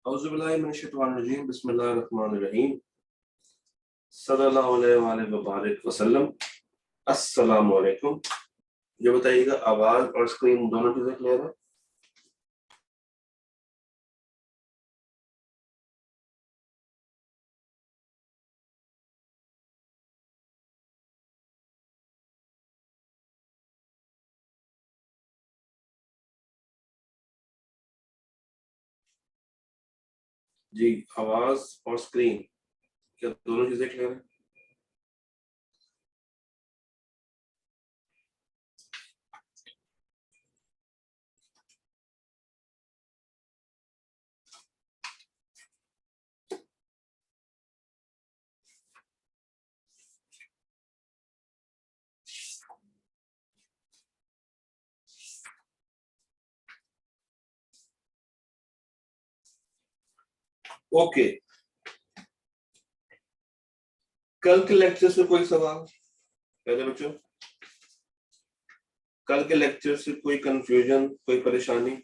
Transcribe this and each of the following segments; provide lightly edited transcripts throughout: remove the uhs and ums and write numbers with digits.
औज़ुबिल्लाहि मिनश्शैतानिर्रजीम बिस्मिल्लाहिर्रहमानिर्रहीम सल्लल्लाहु अलैहि व बारिक वसल्लम। अस्सलामु अलैकुम। ये बताइएगा, आवाज और स्क्रीन दोनों चीजें क्लियर है? जी, आवाज और स्क्रीन, क्या दोनों चीजें क्लियर है? ओके, कल के लेक्चर से कोई सवाल पहले बच्चों? कल के लेक्चर से कोई कंफ्यूजन, कोई परेशानी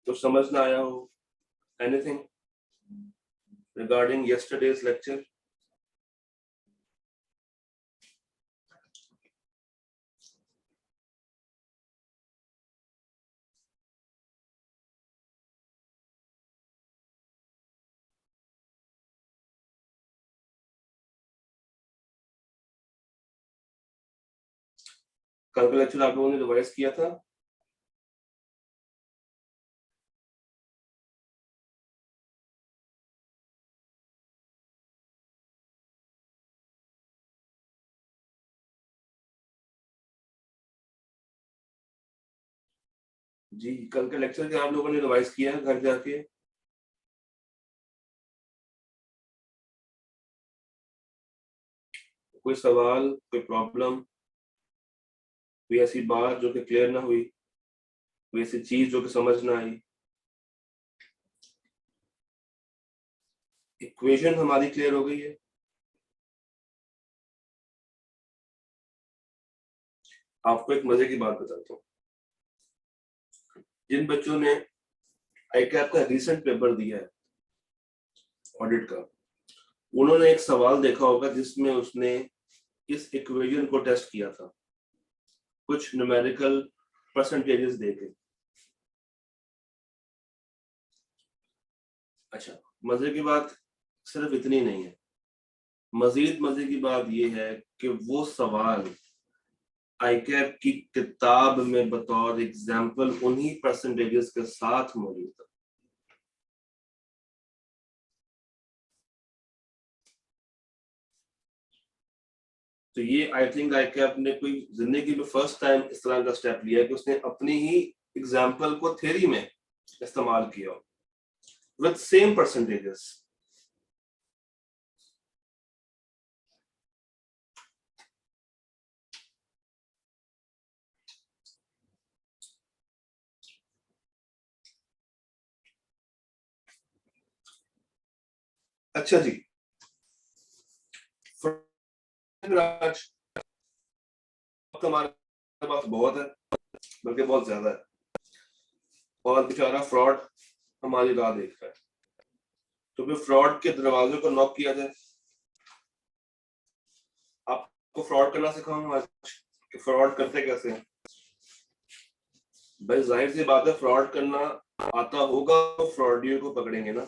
तो समझ ना आया हो? Anything regarding yesterday's lecture? कल का लेक्चर आप लोगों ने रिवाइज किया था? जी, कल के लेक्चर के आप लोगों ने रिवाइज किया है घर जाके? कोई सवाल, कोई प्रॉब्लम, कोई ऐसी बात जो कि क्लियर ना हुई, कोई ऐसी चीज जो कि समझ ना आई? इक्वेशन हमारी क्लियर हो गई है? आपको एक मजे की बात बताता हूँ। जिन बच्चों ने आईकैप का रिसेंट पेपर दिया है ऑडिट का, उन्होंने एक सवाल देखा होगा जिसमें उसने इस इक्वेशन को टेस्ट किया था, कुछ न्यूमेरिकल परसेंटेजेस देके। अच्छा, मजे की बात सिर्फ इतनी नहीं है, मजीद मजे की बात यह है कि वो सवाल आईकैप की किताब में बतौर एग्जाम्पल उन्हीं परसेंटेजेस के साथ मौजूद था। तो ये आई थिंक आईकैप ने कोई जिंदगी में फर्स्ट टाइम इस तरह का स्टेप लिया कि उसने अपनी ही एग्जाम्पल को थ्योरी में इस्तेमाल किया विद सेम परसेंटेजेस। अच्छा जी, आज हमारे पास बहुत है, बल्कि बहुत ज्यादा है, और बेचारा फ्रॉड हमारी राह देख रहा है। तो फिर फ्रॉड के दरवाजे को नॉक किया जाए। आपको फ्रॉड करना सिखाऊंगा आज कि फ्रॉड करते कैसे हैं। भाई जाहिर सी बात है, फ्रॉड करना आता होगा तो फ्रॉडियो को पकड़ेंगे ना।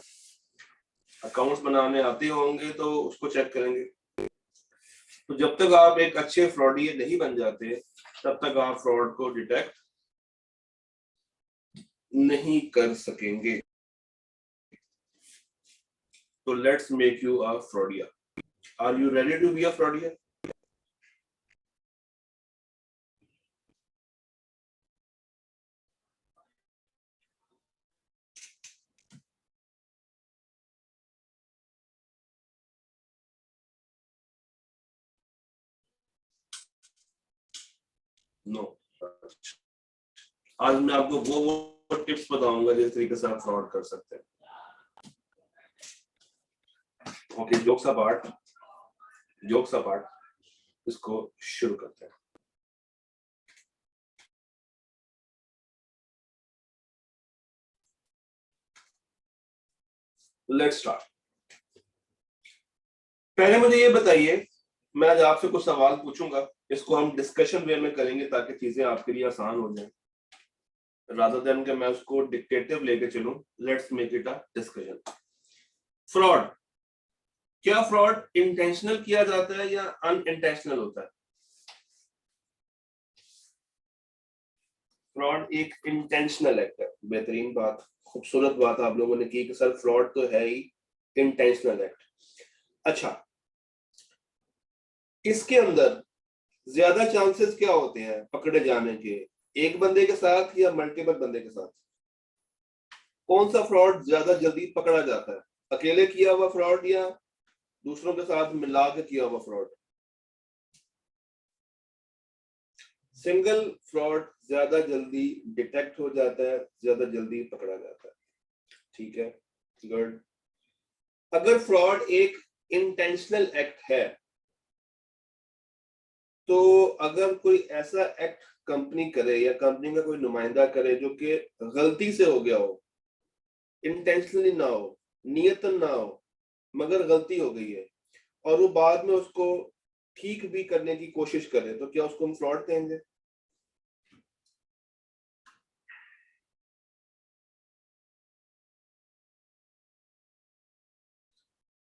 अकाउंट्स बनाने आते होंगे तो उसको चेक करेंगे। तो जब तक आप एक अच्छे फ्रॉडिये नहीं बन जाते, तब तक आप फ्रॉड को डिटेक्ट नहीं कर सकेंगे। तो लेट्स मेक यू अ फ्रॉडिया। Are you ready to be a फ्रॉडिया? नो। आज मैं आपको वो टिप्स बताऊंगा जिस तरीके से आप फ्रॉड कर सकते हैं। ओके, जोक्स अपार्ट, इसको शुरू करते हैं। Let's start. पहले मुझे ये बताइए, मैं आज आपसे कुछ सवाल पूछूंगा, इसको हम डिस्कशन वे में करेंगे ताकि चीजें आपके लिए आसान हो जाएं, रादर देन कि मैं उसको डिक्टेटिव लेके चलूं। Let's make it a discussion. Fraud, क्या फ्रॉड इंटेंशनल किया जाता है या अनइंटेंशनल होता है? फ्रॉड एक इंटेंशनल एक्ट है। बेहतरीन बात, खूबसूरत बात आप लोगों ने की कि सर फ्रॉड तो है ही इंटेंशनल एक्ट। अच्छा, इसके अंदर ज्यादा चांसेस क्या होते हैं पकड़े जाने के, एक बंदे के साथ या मल्टीपल बंदे के साथ? कौन सा फ्रॉड ज्यादा जल्दी पकड़ा जाता है, अकेले किया हुआ फ्रॉड या दूसरों के साथ मिला के किया हुआ फ्रॉड? सिंगल फ्रॉड ज्यादा जल्दी डिटेक्ट हो जाता है, ज्यादा जल्दी पकड़ा जाता है। ठीक है, गुड। अगर फ्रॉड एक इंटेंशनल एक्ट है, तो अगर कोई ऐसा एक्ट कंपनी करे या कंपनी का कोई नुमाइंदा करे जो कि गलती से हो गया हो, इंटेंशनली ना हो, नियतन ना हो, मगर गलती हो गई है और वो बाद में उसको ठीक भी करने की कोशिश करे, तो क्या उसको हम फ्रॉड कहेंगे?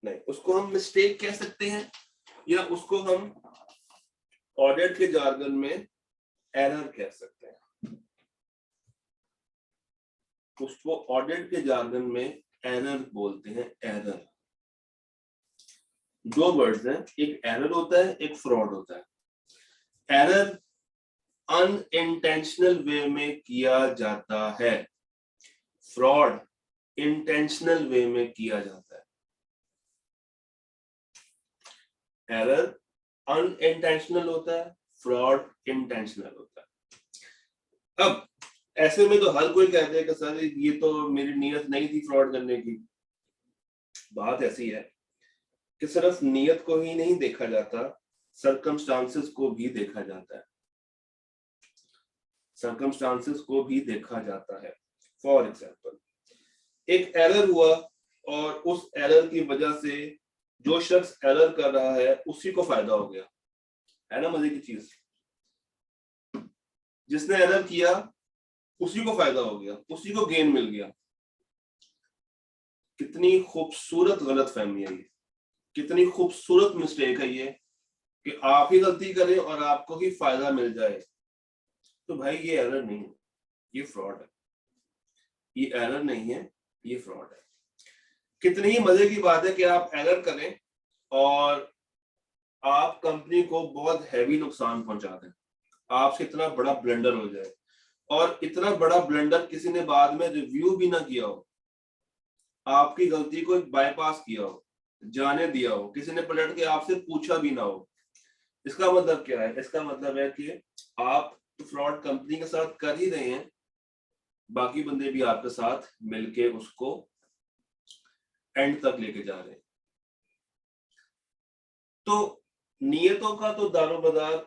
नहीं, उसको हम मिस्टेक कह सकते हैं या उसको हम ऑडिट के जार्गन में एरर कह सकते हैं। उसको ऑडिट के जार्गन में एरर बोलते हैं, एरर। दो वर्ड्स हैं, एक एरर होता है, एक फ्रॉड होता है। एरर अनइंटेंशनल वे में किया जाता है, फ्रॉड इंटेंशनल वे में किया जाता है। एरर अनइंटेंशनल होता है, फ्रॉड इंटेंशनल होता है। अब ऐसे में तो हर कोई कहते हैं कि सर ये तो मेरी नीयत नहीं थी फ्रॉड करने की। बात ऐसी है कि सिर्फ नीयत को ही नहीं देखा जाता, सर्कमस्टांसेस को भी देखा जाता है। सर्कमस्टांसेस को भी देखा जाता है। फॉर एग्जाम्पल, एक एरर हुआ और उस एरर की वजह से जो शख्स एरर कर रहा है उसी को फायदा हो गया, है ना मजे की चीज। जिसने एरर किया उसी को फायदा हो गया, उसी को गेन मिल गया। कितनी खूबसूरत गलत फहमी है ये, कितनी खूबसूरत मिस्टेक है ये कि आप ही गलती करें और आपको ही फायदा मिल जाए। तो भाई ये एरर नहीं है, ये फ्रॉड है। ये एरर नहीं है, ये फ्रॉड है। कितनी ही मजे की बात है कि आप एरर करें और आप कंपनी को बहुत हैवी नुकसान पहुंचा दें, आपसे इतना बड़ा ब्लंडर हो जाए और इतना बड़ा ब्लंडर किसी ने बाद में रिव्यू भी ना किया हो, आपकी गलती को बाईपास किया हो, जाने दिया हो, किसी ने पलट के आपसे पूछा भी ना हो। इसका मतलब क्या है? इसका मतलब है कि आप फ्रॉड कंपनी के साथ कर ही रहे हैं, बाकी बंदे भी आपके साथ मिलके उसको एंड तक लेके जा रहे हैं। तो नियतों का तो दारोमदार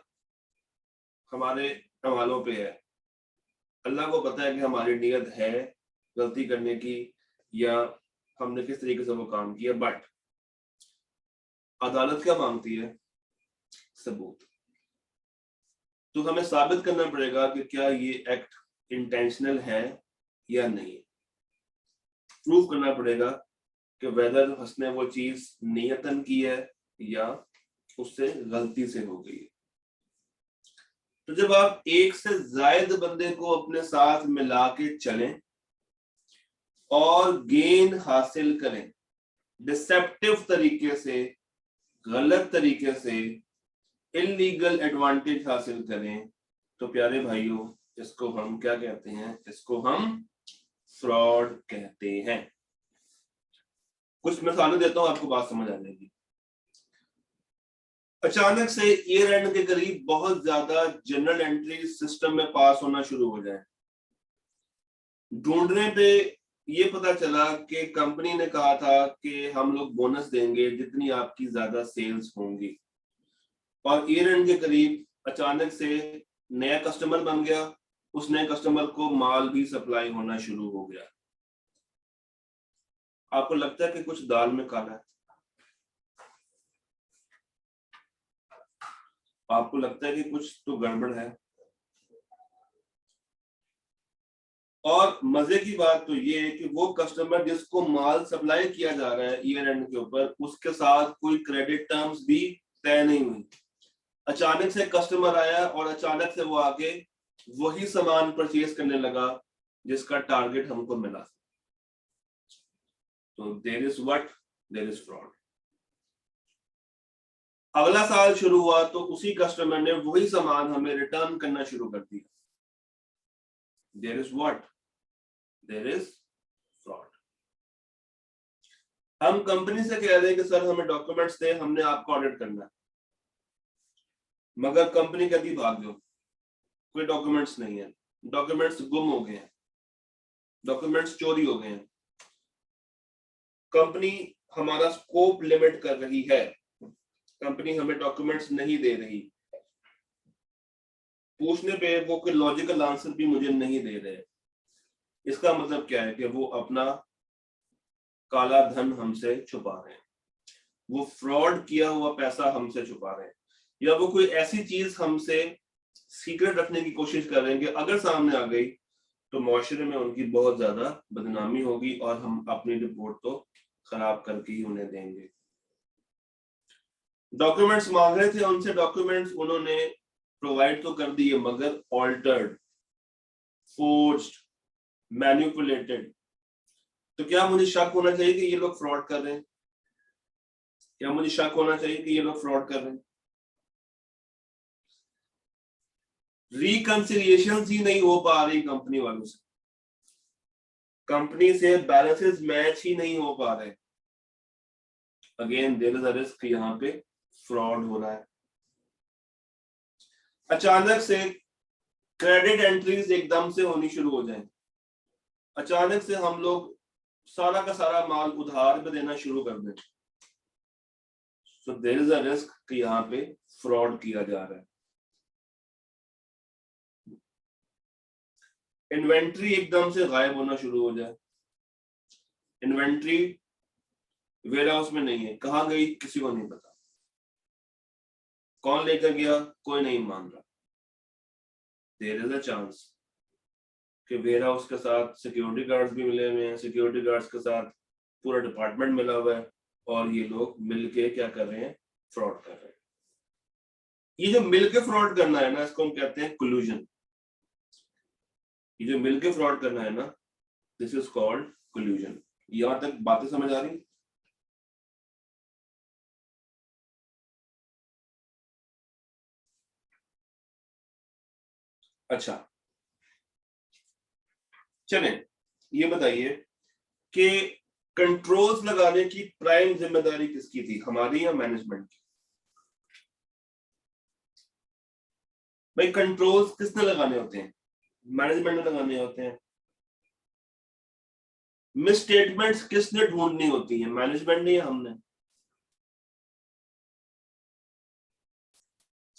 हमारे हवालों पे है। अल्लाह को पता है कि हमारी नियत है गलती करने की या हमने किस तरीके से वो काम किया, बट अदालत क्या मांगती है? सबूत। तो हमें साबित करना पड़ेगा कि क्या ये एक्ट इंटेंशनल है या नहीं। प्रूव करना पड़ेगा कि वेदर उसने वो चीज नियतन की है या उससे गलती से हो गई है। तो जब आप एक से ज्यादा बंदे को अपने साथ मिला के चलें और गेन हासिल करें, डिसेप्टिव तरीके से, गलत तरीके से, इलीगल एडवांटेज हासिल करें, तो प्यारे भाइयों इसको हम क्या कहते हैं? इसको हम फ्रॉड कहते हैं। कुछ मिसालें देता हूं आपको बात समझ आ जाएगी। अचानक से ईयर एंड के करीब बहुत ज्यादा जनरल एंट्री सिस्टम में पास होना शुरू हो जाए। ढूंढने पे ये पता चला कि कंपनी ने कहा था कि हम लोग बोनस देंगे जितनी आपकी ज्यादा सेल्स होंगी, और ईयर एंड के करीब अचानक से नया कस्टमर बन गया, उस नए कस्टमर को माल भी सप्लाई होना शुरू हो गया। आपको लगता है कि कुछ दाल में काला है, आपको लगता है कि कुछ तो गड़बड़ है। और मजे की बात तो ये है कि वो कस्टमर जिसको माल सप्लाई किया जा रहा है ईयर एंड के ऊपर, उसके साथ कोई क्रेडिट टर्म्स भी तय नहीं हुई। अचानक से कस्टमर आया और अचानक से वो आके वही सामान परचेज करने लगा जिसका टारगेट हमको मिला। तो there is what, there is fraud. अगला साल शुरू हुआ तो उसी कस्टमर ने वही सामान हमें रिटर्न करना शुरू कर दिया। There is what, there is fraud. हम कंपनी से कह रहे हैं कि सर हमें डॉक्यूमेंट्स दे, हमने आपको ऑडिट करना है, मगर कंपनी कहती भाग जाओ, कोई डॉक्यूमेंट्स नहीं है, डॉक्यूमेंट्स गुम हो गए हैं, डॉक्यूमेंट्स चोरी हो गए हैं। कंपनी हमारा स्कोप लिमिट कर रही है, कंपनी हमें डॉक्यूमेंट्स नहीं दे रही, पूछने पे वो कोई लॉजिकल आंसर भी मुझे नहीं दे रहे। इसका मतलब क्या है कि वो अपना काला धन हमसे छुपा रहे हैं, वो फ्रॉड किया हुआ पैसा हमसे छुपा रहे हैं, या वो कोई ऐसी चीज हमसे सीक्रेट रखने की कोशिश कर रहे हैं कि अगर सामने आ गई तो मुआशरे में उनकी बहुत ज्यादा बदनामी होगी और हम अपनी रिपोर्ट तो खराब करके ही उन्हें देंगे। डॉक्यूमेंट्स मांग रहे थे उनसे, डॉक्यूमेंट्स उन्होंने प्रोवाइड तो कर दिए मगर ऑल्टर्ड, फोर्ज्ड, मैनिपुलेटेड। तो क्या मुझे शक होना चाहिए कि ये लोग फ्रॉड कर रहे हैं? क्या मुझे शक होना चाहिए कि ये लोग फ्रॉड कर रहे हैं? रिकंसिलिएशन ही नहीं हो पा रही कंपनी वालों से, कंपनी से बैलेंसेस मैच ही नहीं हो पा रहे। Again there is a risk, यहाँ पे फ्रॉड हो रहा है। अचानक से क्रेडिट एंट्रीज एकदम से होनी शुरू हो जाए, अचानक से हम लोग सारा का सारा माल उधार में देना शुरू कर दें, so there is a risk कि यहाँ पे फ्रॉड किया जा रहा है। इन्वेंट्री एकदम से गायब होना शुरू हो जाए, इन्वेंट्री वेयर हाउस में नहीं है, कहाँ गई किसी को नहीं पता, कौन लेकर गया कोई नहीं मान रहा। देयर इज अ चांस कि वेयर हाउस के साथ सिक्योरिटी गार्ड्स भी मिले हुए हैं, सिक्योरिटी गार्ड्स के साथ पूरा डिपार्टमेंट मिला हुआ है और ये लोग मिलके क्या कर रहे हैं, फ्रॉड कर रहे हैं। ये जो मिलके फ्रॉड करना है ना, इसको हम कहते हैं कोल्यूजन। ये जो मिलके फ्रॉड करना है ना, दिस इज कॉल्ड कोल्यूजन। यहां तक बातें समझ आ रही? अच्छा चलें, ये बताइए कि कंट्रोल्स लगाने की प्राइम जिम्मेदारी किसकी थी, हमारी या मैनेजमेंट की? भाई कंट्रोल्स किसने लगाने होते हैं? मैनेजमेंट ने लगाने होते हैं। मिसस्टेटमेंट्स किसने ढूंढनी होती है, मैनेजमेंट ने या हमने?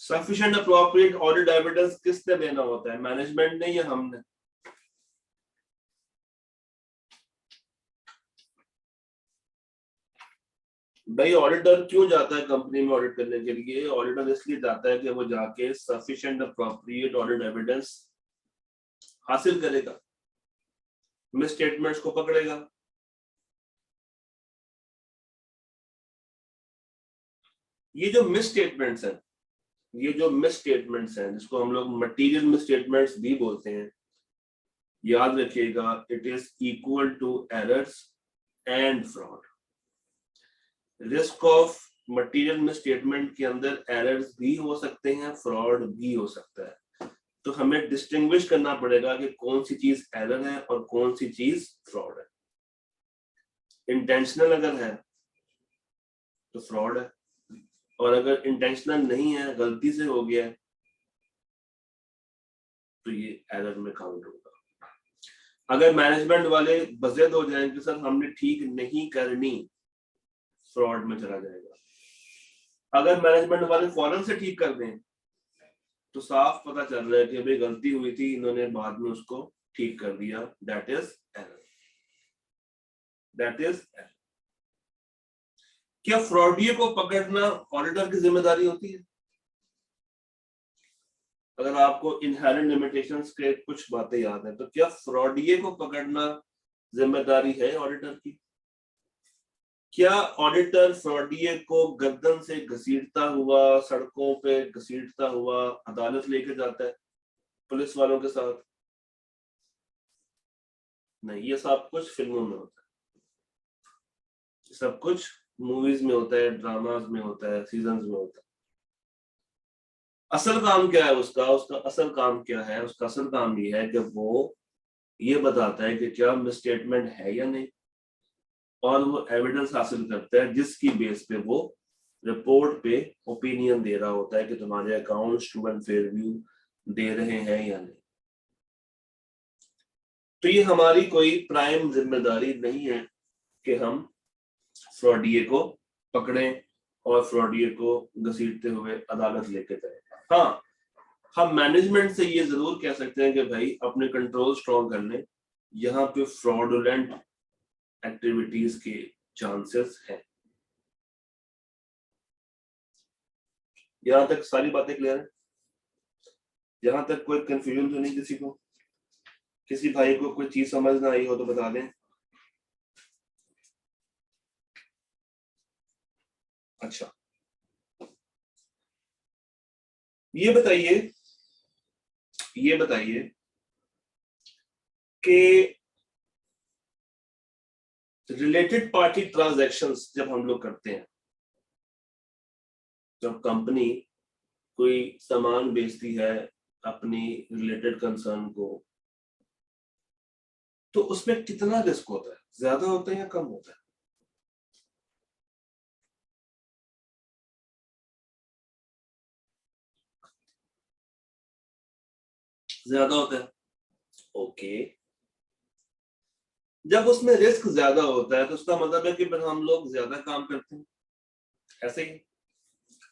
सफिशिएंट अप्रोप्रिएट ऑडिट एविडेंस किसने देना होता है, मैनेजमेंट ने या हमने? भाई ऑडिटर क्यों जाता है कंपनी में ऑडिट करने के लिए? ऑडिटर इसलिए जाता है कि वो जाके सफिशिएंट अप्रोप्रिएट ऑडिट एविडेंस हासिल करेगा, मिस स्टेटमेंट्स को पकड़ेगा। ये जो मिस स्टेटमेंट्स हैं, ये जो मिस स्टेटमेंट्स हैं जिसको हम लोग मटेरियल मिस स्टेटमेंट्स भी बोलते हैं, याद रखिएगा it is equal to errors and fraud. Risk of material misstatement के अंदर एरर्स भी हो सकते हैं, फ्रॉड भी हो सकता है। तो हमें डिस्टिंग्विश करना पड़ेगा कि कौन सी चीज एरर है और कौन सी चीज फ्रॉड है। इंटेंशनल अगर है तो फ्रॉड है, और अगर इंटेंशनल नहीं है, गलती से हो गया है, तो ये एरर में काउंट होगा। अगर मैनेजमेंट वाले बज़ेद हो जाएं कि सर हमने ठीक नहीं करनी, फ्रॉड में चला जाएगा। अगर मैनेजमेंट वाले फौरन से ठीक कर दें तो साफ पता चल रहा है कि भाई गलती हुई थी, इन्होंने बाद में उसको ठीक कर दिया, that is error. That is L. क्या फ्रॉडिये को पकड़ना ऑडिटर की जिम्मेदारी होती है? अगर आपको इनहेरेंट लिमिटेशंस के कुछ बातें याद है तो क्या फ्रॉडिये को पकड़ना जिम्मेदारी है ऑडिटर की? क्या ऑडिटर फ्रॉडिये को गर्दन से घसीटता हुआ, सड़कों पे घसीटता हुआ अदालत लेके जाता है पुलिस वालों के साथ? नहीं, ये सब कुछ फिल्मों में होता है, सब कुछ मूवीज में होता है, ड्रामाज में होता है, सीजन्स में होता है। असल काम क्या है उसका? उसका असल काम क्या है? उसका असल काम ये है कि वो ये बताता है कि क्या मिसस्टेटमेंट है या नहीं, और वो एविडेंस हासिल करता है जिसकी बेस पे वो रिपोर्ट पे ओपिनियन दे रहा होता है कि तुम्हारे अकाउंट स्टूडेंट फेयर व्यू दे रहे हैं या नहीं। तो ये हमारी कोई प्राइम जिम्मेदारी नहीं है कि हम फ्रॉडिये को पकड़ें और फ्रॉडिये को घसीटते हुए अदालत लेके जाए। हाँ, हम मैनेजमेंट से ये जरूर कह सकते हैं कि भाई अपने कंट्रोल स्ट्रॉन्ग कर लें, यहाँ पे फ्रॉडुलेंट एक्टिविटीज के चांसेस हैं। यहां तक सारी बातें क्लियर है? यहां तक कोई कंफ्यूजन तो नहीं किसी को? किसी भाई को कोई चीज समझ ना आई हो तो बता दें। अच्छा, ये बताइए कि रिलेटेड पार्टी ट्रांजैक्शंस जब हम लोग करते हैं, जब कंपनी कोई सामान बेचती है अपनी रिलेटेड कंसर्न को, तो उसमें कितना रिस्क होता है? ज्यादा होता है या कम होता है? ज्यादा होता है। ओके, जब उसमें रिस्क ज्यादा होता है तो उसका मतलब है कि फिर हम लोग ज्यादा काम करते हैं, ऐसे ही।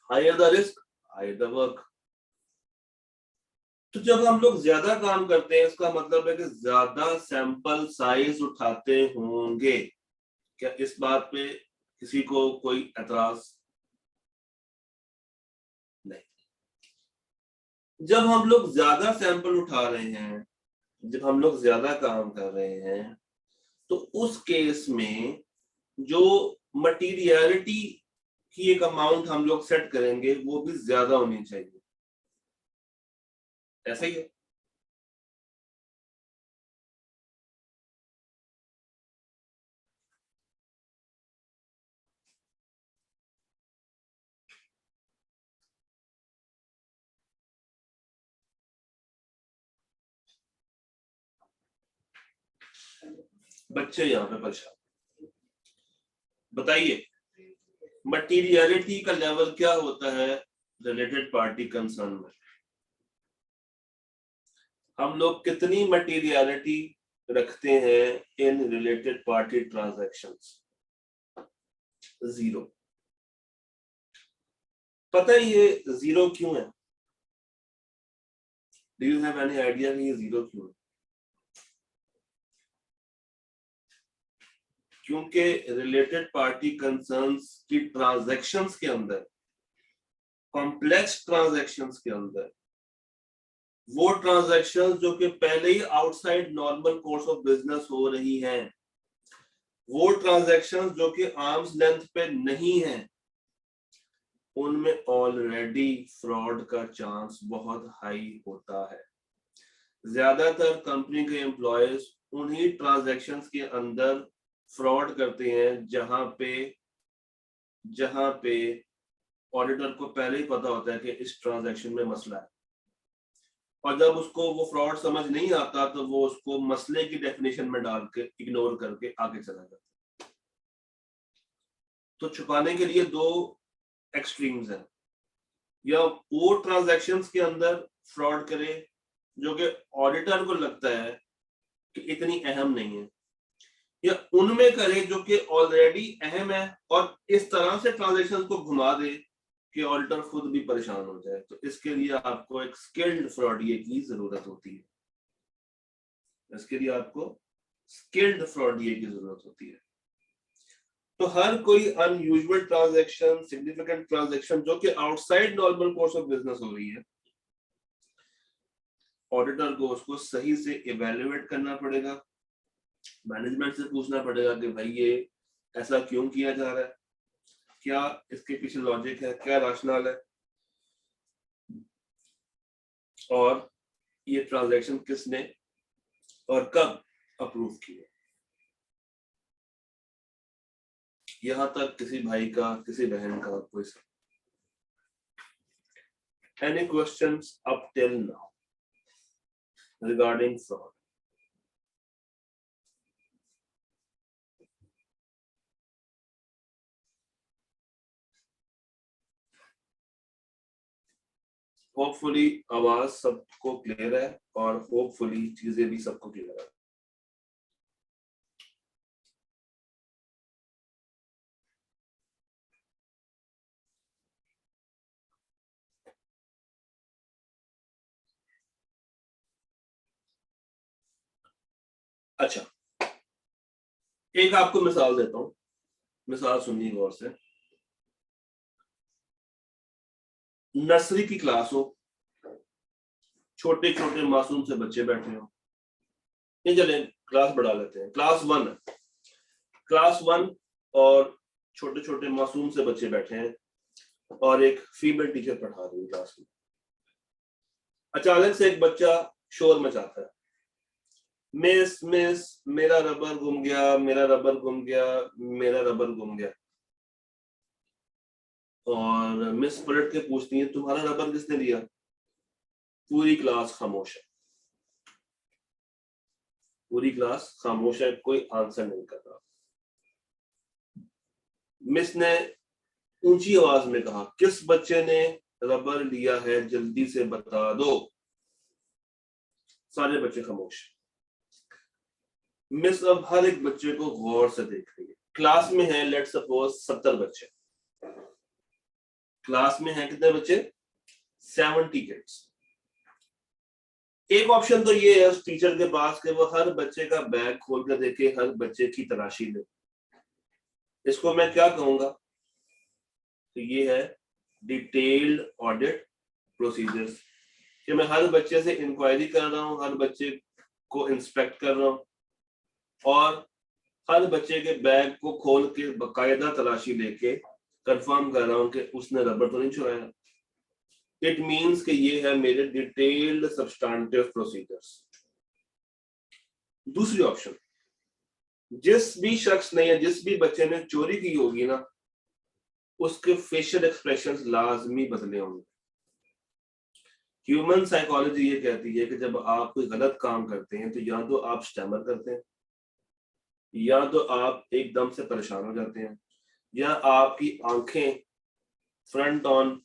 Higher the risk higher the work. तो जब हम लोग ज्यादा काम करते हैं इसका मतलब है कि ज्यादा सैंपल साइज उठाते होंगे। क्या इस बात पे किसी को कोई एतराज? नहीं। जब हम लोग ज्यादा सैंपल उठा रहे हैं, जब हम लोग ज्यादा काम कर रहे हैं, तो उस केस में जो मटीरियलिटी की एक अमाउंट हम लोग सेट करेंगे वो भी ज्यादा होनी चाहिए, ऐसा ही है। बच्चे यहाँ पे परेशान। बताइए, मटीरियलिटी का लेवल क्या होता है रिलेटेड पार्टी कंसर्न में? हम लोग कितनी मटीरियलिटी रखते हैं इन रिलेटेड पार्टी ट्रांजैक्शंस? 0। पता है ये 0 क्यों है? Do you have any idea ये 0 क्यों है? क्योंकि रिलेटेड पार्टी कंसर्न्स की ट्रांजैक्शंस के अंदर, कॉम्प्लेक्स ट्रांजैक्शंस के अंदर, वो ट्रांजैक्शंस जो कि पहले ही outside normal course of business हो रही हैं, वो ट्रांजैक्शंस जो कि आर्म्स लेंथ पे नहीं है, उनमें ऑलरेडी फ्रॉड का चांस बहुत हाई होता है। ज्यादातर कंपनी के एम्प्लॉयज उन्हीं ट्रांजैक्शंस के अंदर फ्रॉड करते हैं जहां पे ऑडिटर को पहले ही पता होता है कि इस ट्रांजैक्शन में मसला है, और जब उसको वो फ्रॉड समझ नहीं आता तो वो उसको मसले की डेफिनेशन में डाल के इग्नोर करके आगे चला जाता है। तो छुपाने के लिए दो एक्सट्रीम्स हैं, या वो ट्रांजैक्शंस के अंदर फ्रॉड करे जो कि ऑडिटर को लगता है कि इतनी अहम नहीं है, या उनमें करे जो कि ऑलरेडी अहम है और इस तरह से ट्रांजैक्शन को घुमा दे कि ऑडिटर खुद भी परेशान हो जाए। तो इसके लिए आपको एक स्किल्ड फ्रॉडिये की जरूरत होती है, इसके लिए आपको स्किल्ड फ्रॉडिये की जरूरत होती है। तो हर कोई अनयूजुअल ट्रांजैक्शन, सिग्निफिकेंट ट्रांजैक्शन जो कि outside normal course of business हो रही है, ऑडिटर को उसको सही से इवेल्युएट करना पड़ेगा, मैनेजमेंट से पूछना पड़ेगा कि भाई ये ऐसा क्यों किया जा रहा है, क्या इसके पीछे लॉजिक है, क्या रैशनल है, और ये ट्रांजैक्शन किसने और कब अप्रूव किए। यहां तक किसी भाई का, किसी बहन का कोई सब। Any questions up till now regarding fraud? Hopefully आवाज सबको क्लियर है और होपफुली चीजें भी सबको क्लियर है। अच्छा, एक आपको मिसाल देता हूं, मिसाल सुनिए गौर से। नर्सरी की क्लास हो, छोटे छोटे मासूम से बच्चे बैठे हो, ये चले क्लास बढ़ा लेते हैं, क्लास 1 है, क्लास 1 और छोटे छोटे मासूम से बच्चे बैठे हैं और एक फीमेल टीचर पढ़ा रही है क्लास में। अचानक से एक बच्चा शोर मचाता है, मिस मिस मेरा रबर गुम गया, मेरा रबर गुम गया, मेरा रबर गुम गया। और मिस पलट के पूछती है तुम्हारा रबर किसने लिया। पूरी क्लास खामोश है, पूरी क्लास खामोश है, कोई आंसर नहीं कर रहा। मिस ने ऊंची आवाज में कहा किस बच्चे ने रबर लिया है जल्दी से बता दो। सारे बच्चे खामोश। मिस अब हर एक बच्चे को गौर से देख रही है। क्लास में है लेट सपोज 70 बच्चे, क्लास में है कितने बच्चे, 70 किड्स। एक ऑप्शन तो ये है उस टीचर के पास कि वो हर बच्चे का बैग खोल कर देखे, हर बच्चे की तलाशी ले। इसको मैं क्या कहूंगा, तो ये है डिटेल्ड ऑडिट प्रोसीजर्स, कि मैं हर बच्चे से इंक्वायरी कर रहा हूं, हर बच्चे को इंस्पेक्ट कर रहा हूं और हर बच्चे के बैग को खोल के बाकायदा तलाशी लेके कंफर्म कर रहा हूं कि उसने रबर तो नहीं चुराया। इट मीन्स कि ये है मेरे डिटेल्ड सब्सटेंटिव प्रोसीजर्स। दूसरी ऑप्शन, जिस भी शख्स ने या जिस भी बच्चे ने चोरी की होगी ना, उसके फेशियल एक्सप्रेशंस लाजमी बदले होंगे। ह्यूमन साइकोलॉजी ये कहती है कि जब आप कोई गलत काम करते हैं तो या तो आप स्टैमर करते हैं, या तो आप एकदम से परेशान हो जाते हैं, या आपकी आंखें फ्रंट ऑन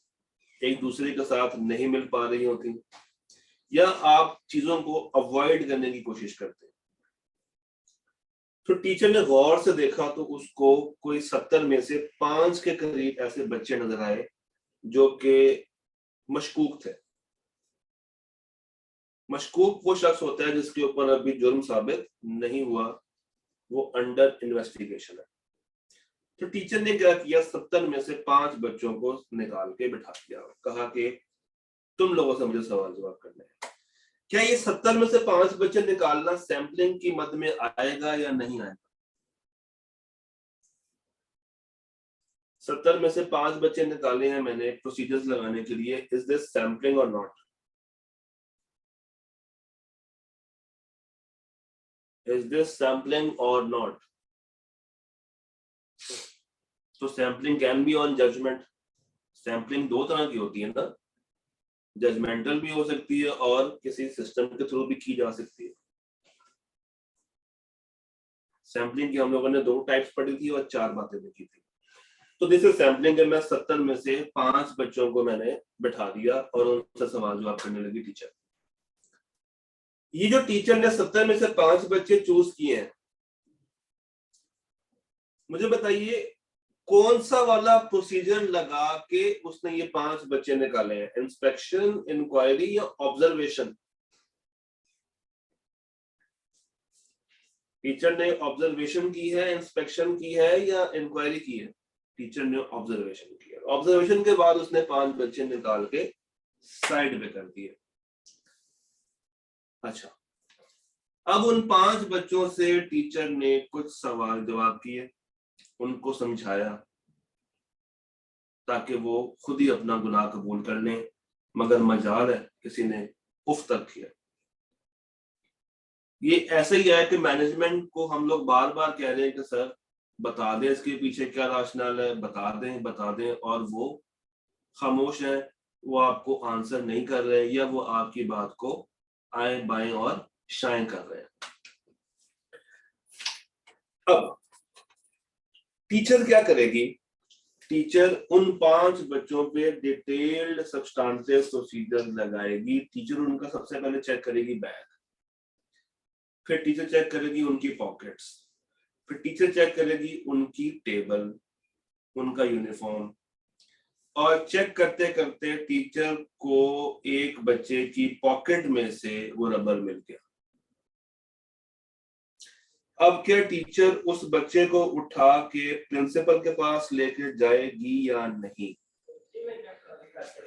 एक दूसरे के साथ नहीं मिल पा रही होती, या आप चीजों को अवॉइड करने की कोशिश करते हैं। तो टीचर ने गौर से देखा तो उसको कोई 70 में से 5 के करीब ऐसे बच्चे नजर आए जो कि मशकूक थे। मशकूक वो शख्स होता है जिसके ऊपर अभी जुर्म साबित नहीं हुआ, वो अंडर इन्वेस्टिगेशन है। तो टीचर ने क्या किया, 70 में से 5 बच्चों को निकाल के बिठा दिया, कहा कि तुम लोगों से मुझे सवाल जवाब करने हैं। क्या ये 70 में से 5 बच्चे निकालना सैंपलिंग की मद में आएगा या नहीं आएगा? 70 में से 5 बच्चे निकाले हैं मैंने प्रोसीजर्स लगाने के लिए, is this sampling or not? Is this sampling or not? तो sampling can be on judgement. Sampling 2 तरह की होती है ना, जजमेंटल भी हो सकती है और किसी सिस्टम के थ्रू भी की जा सकती है। सैंपलिंग की हम लोगों ने 2 टाइप्स पढ़ी थी और 4 बातें देखी थी। तो दिस इज सैंपलिंग में 70 में से 5 बच्चों को मैंने बिठा दिया और उनसे सवाल जवाब करने लगी टीचर। ये जो टीचर ने 70 में से 5 बच्चे चूज किए हैं, मुझे बताइए कौन सा वाला प्रोसीजर लगा के उसने ये 5 बच्चे निकाले हैं, इंस्पेक्शन, इंक्वायरी, या ऑब्जर्वेशन? टीचर ने ऑब्जर्वेशन की है, इंस्पेक्शन की है या इंक्वायरी की है? टीचर ने ऑब्जर्वेशन की है। ऑब्जर्वेशन के बाद उसने 5 बच्चे निकाल के साइड पे कर दिए। अच्छा, अब उन 5 बच्चों से टीचर ने कुछ सवाल जवाब किए, उनको समझाया ताकि वो खुद ही अपना गुनाह कबूल कर लें, मगर मजाल है किसी ने उफ तक किया। ये ऐसा ही है कि मैनेजमेंट को हम लोग बार बार कह रहे हैं कि सर बता दें इसके पीछे क्या राशनल है, बता दें, और वो खामोश है, वो आपको आंसर नहीं कर रहे या वो आपकी बात को आए बाएं और शाएं कर रहे हैं। अब टीचर क्या करेगी? टीचर उन 5 बच्चों पे डिटेल्ड सब्सटेंटिव प्रोसीजर लगाएगी। टीचर उनका सबसे पहले चेक करेगी बैग, फिर टीचर चेक करेगी उनकी पॉकेट्स, फिर टीचर चेक करेगी उनकी टेबल, उनका यूनिफॉर्म, और चेक करते करते टीचर को एक बच्चे की पॉकेट में से वो रबर मिल गया। अब क्या टीचर उस बच्चे को उठा के प्रिंसिपल के पास लेके जाएगी या नहीं?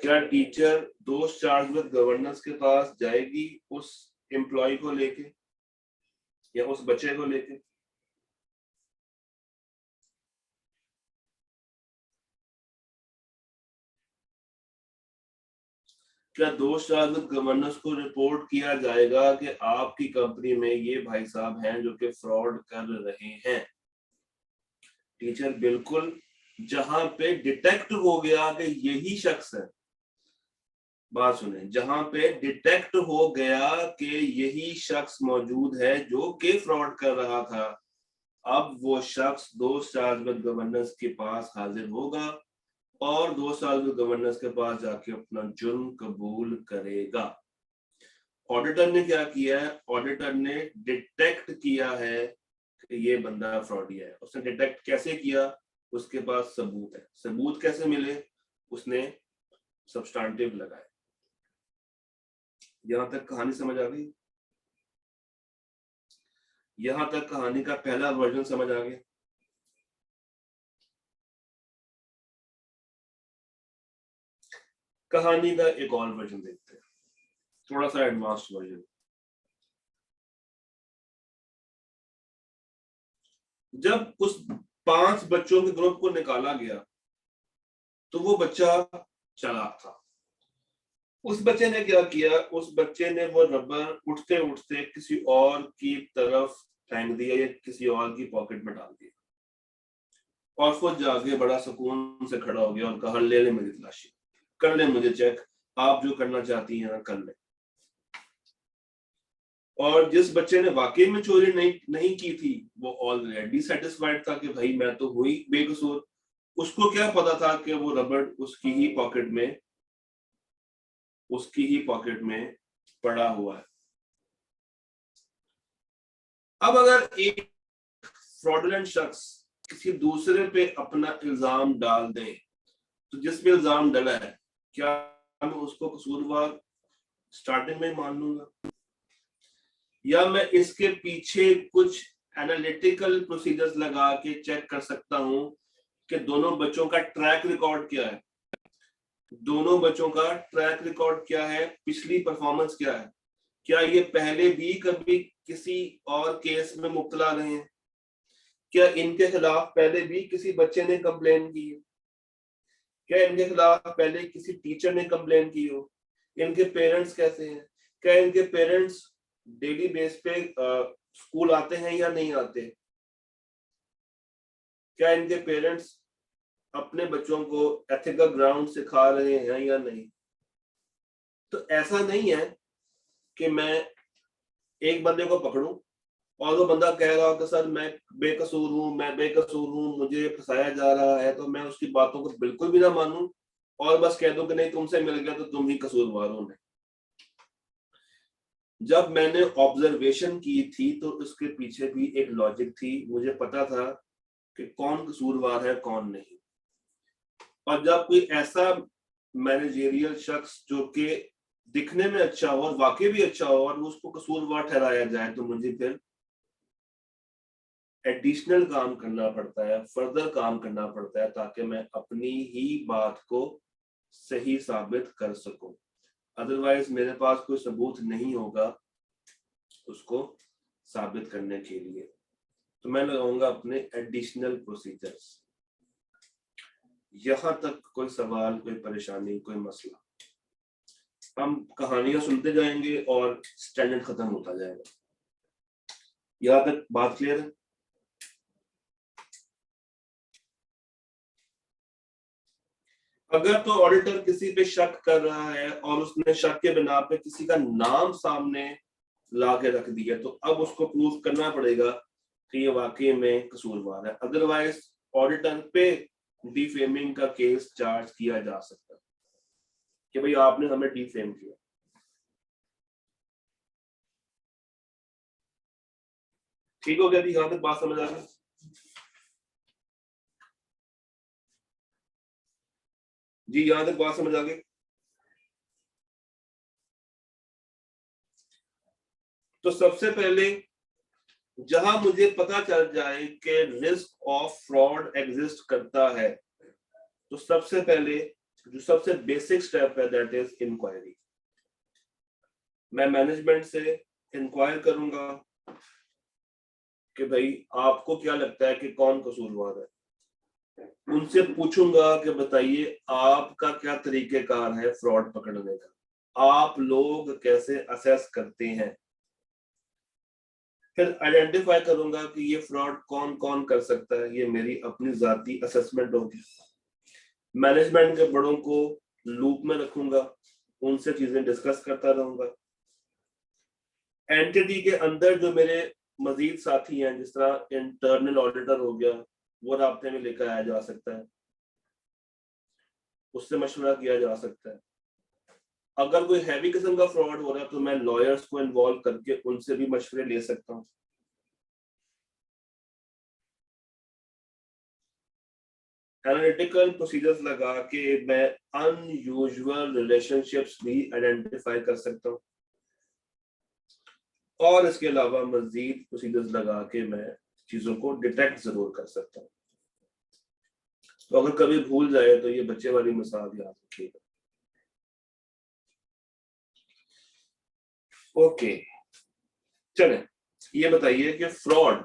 क्या टीचर दोस्त चार्ज विद गवर्नेंस के पास जाएगी उस एम्प्लॉय को लेके या उस बच्चे को लेके? क्या दोस्त चार्ज विद गवर्नेंस को रिपोर्ट किया जाएगा कि आपकी कंपनी में ये भाई साहब हैं जो कि फ्रॉड कर रहे हैं? टीचर बिल्कुल, जहां पे डिटेक्ट हो गया कि यही शख्स है, बात सुने, जहां पे डिटेक्ट हो गया कि यही शख्स मौजूद है जो कि फ्रॉड कर रहा था, अब वो शख्स 2 स्टार्स विद गवर्नेंस के पास हाजिर होगा और 2 स्टार्स विद गवर्नेंस के पास जाके अपना जुर्म कबूल करेगा। ऑडिटर ने क्या किया है? ऑडिटर ने डिटेक्ट किया है कि ये बंदा फ्रॉडिया है। उसने डिटेक्ट कैसे किया? उसके पास सबूत है। सबूत कैसे मिले? उसने सब्सटेंटिव लगाए। यहां तक कहानी समझ आ गई? यहां तक कहानी का पहला वर्जन समझ आ गया। कहानी का एक और वर्जन देखते हैं, थोड़ा सा एडवांस वर्जन। जब उस 5 बच्चों के ग्रुप को निकाला गया तो वो बच्चा चालाक था। उस बच्चे ने क्या किया? उस बच्चे ने वो रबर उठते उठते किसी और की तरफ फेंक दिया या किसी और की पॉकेट में डाल दिया और खुद जाके बड़ा सुकून से खड़ा हो गया और कहा, ले ले मेरी तलाशी, कर ले मुझे चेक, आप जो करना चाहती हैं कर ले। और जिस बच्चे ने वाकई में चोरी नहीं की थी, वो ऑलरेडी सेटिस्फाइड था कि भाई मैं तो हुई बेकसूर। उसको क्या पता था कि वो रबड़ उसकी ही पॉकेट में पड़ा हुआ है। अब अगर एक फ्रॉडुलेंट शख्स किसी दूसरे पे अपना इल्जाम डाल दे, तो जिस पे इल्जाम डला है, क्या मैं उसको कसूरवार स्टार्टिंग में मान लूंगा, या मैं इसके पीछे कुछ एनालिटिकल प्रोसीजर्स लगा के चेक कर सकता हूं कि दोनों बच्चों का ट्रैक रिकॉर्ड क्या है, दोनों बच्चों का ट्रैक रिकॉर्ड क्या है, पिछली परफॉर्मेंस क्या है, क्या ये पहले भी कभी किसी और केस में मुब्तला रहे हैं, क्या इनके खिलाफ पहले भी किसी बच्चे ने कंप्लेन की है, क्या इनके खिलाफ पहले किसी टीचर ने कंप्लेन की हो, इनके पेरेंट्स कैसे हैं, क्या इनके पेरेंट्स डेली बेस पे स्कूल आते हैं या नहीं आते, क्या इनके पेरेंट्स अपने बच्चों को एथिकल ग्राउंड सिखा रहे हैं या नहीं। तो ऐसा नहीं है कि मैं एक बंदे को पकड़ूं और वो बंदा कह रहा हो कि सर मैं बेकसूर हूं, मुझे फंसाया जा रहा है, तो मैं उसकी बातों को बिल्कुल भी ना मानूं और बस कह दूं कि नहीं तुमसे मिल गया तो तुम ही कसूरवार हो। नहीं, जब मैंने ऑब्जर्वेशन की थी तो उसके पीछे भी एक लॉजिक थी, मुझे पता था कि कौन कसूरवार है कौन नहीं। और जब कोई ऐसा मैनेजेरियल शख्स जो कि दिखने में अच्छा हो और वाकई भी अच्छा हो और उसको कसूरवार ठहराया जाए, तो मुझे फिर एडिशनल काम करना पड़ता है, फर्दर काम करना पड़ता है, ताकि मैं अपनी ही बात को सही साबित कर सकूं। अदरवाइज मेरे पास कोई सबूत नहीं होगा उसको साबित करने के लिए। तो मैं लगाऊंगा अपने एडिशनल प्रोसीजर्स। यहां तक कोई सवाल, कोई परेशानी, कोई मसला? हम कहानियां सुनते जाएंगे और स्टैंडर्ड खत्म होता जाएगा। यहां तक बात क्लियर है? अगर तो ऑडिटर किसी पे शक कर रहा है और उसने शक के बिना पे किसी का नाम सामने ला के रख दिया, तो अब उसको प्रूव करना पड़ेगा कि ये वाकई में कसूरवार है। अदरवाइज ऑडिटर पे डिफेमिंग का केस चार्ज किया जा सकता है कि भाई आपने हमें डिफेम किया। ठीक हो गया जी? यहां तक बात समझ आ गई? जी यहां तक बात समझ आ गई? तो सबसे पहले जहां मुझे पता चल जाए कि रिस्क ऑफ फ्रॉड एग्जिस्ट करता है, तो सबसे पहले जो सबसे बेसिक स्टेप है दैट इज इंक्वायरी। मैं मैनेजमेंट से इंक्वायर करूंगा कि भाई आपको क्या लगता है कि कौन कसूरवार है। उनसे पूछूंगा कि बताइए आपका क्या तरीकेकार है फ्रॉड पकड़ने का, आप लोग कैसे असेस करते हैं। फिर आइडेंटिफाई करूंगा कि ये फ्रॉड कौन कौन कर सकता है, ये मेरी अपनी जाती असेसमेंट होगी। मैनेजमेंट के बड़ों को लूप में रखूंगा, उनसे चीजें डिस्कस करता रहूंगा। एंटिटी के अंदर जो मेरे मजीद साथी हैं, जिस तरह इंटरनल ऑडिटर हो गया, वो राब्ते में लेकर आया जा सकता है, उससे मशवरा किया जा सकता है। अगर कोई हैवी किस्म का फ्रॉड हो रहा है तो मैं लॉयर्स को इन्वॉल्व करके उनसे भी मशवरे ले सकता हूँ। एनालिटिकल प्रोसीजर्स लगा के मैं अनयूजुअल रिलेशनशिप्स भी आइडेंटिफाई कर सकता हूँ, और इसके अलावा मजीद प्रोसीजर्स लगा के मैं चीजों को डिटेक्ट जरूर कर सकता हूँ। तो अगर कभी भूल जाए तो ये बच्चे वाली मिसाल याद रखिएगा। ओके चले, ये बताइए कि फ्रॉड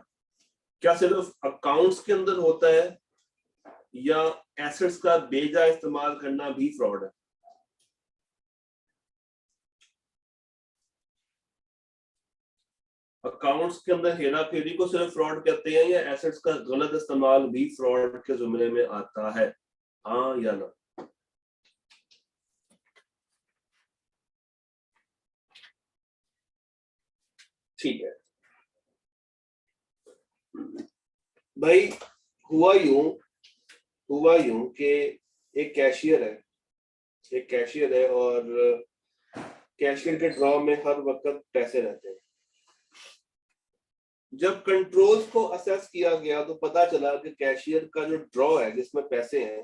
क्या सिर्फ अकाउंट्स के अंदर होता है या एसेट्स का बेजा इस्तेमाल करना भी फ्रॉड है? अकाउंट्स के अंदर हेरा फेरी को सिर्फ फ्रॉड कहते हैं या एसेट्स का गलत इस्तेमाल भी फ्रॉड के जुमरे में आता है? हाँ या ना? ठीक है भाई, हुआ यूं कि एक कैशियर है, और कैशियर के ड्रॉ में हर वक्त पैसे रहते हैं। जब कंट्रोल्स को असेस किया गया तो पता चला कि कैशियर का जो ड्रॉ है जिसमें पैसे हैं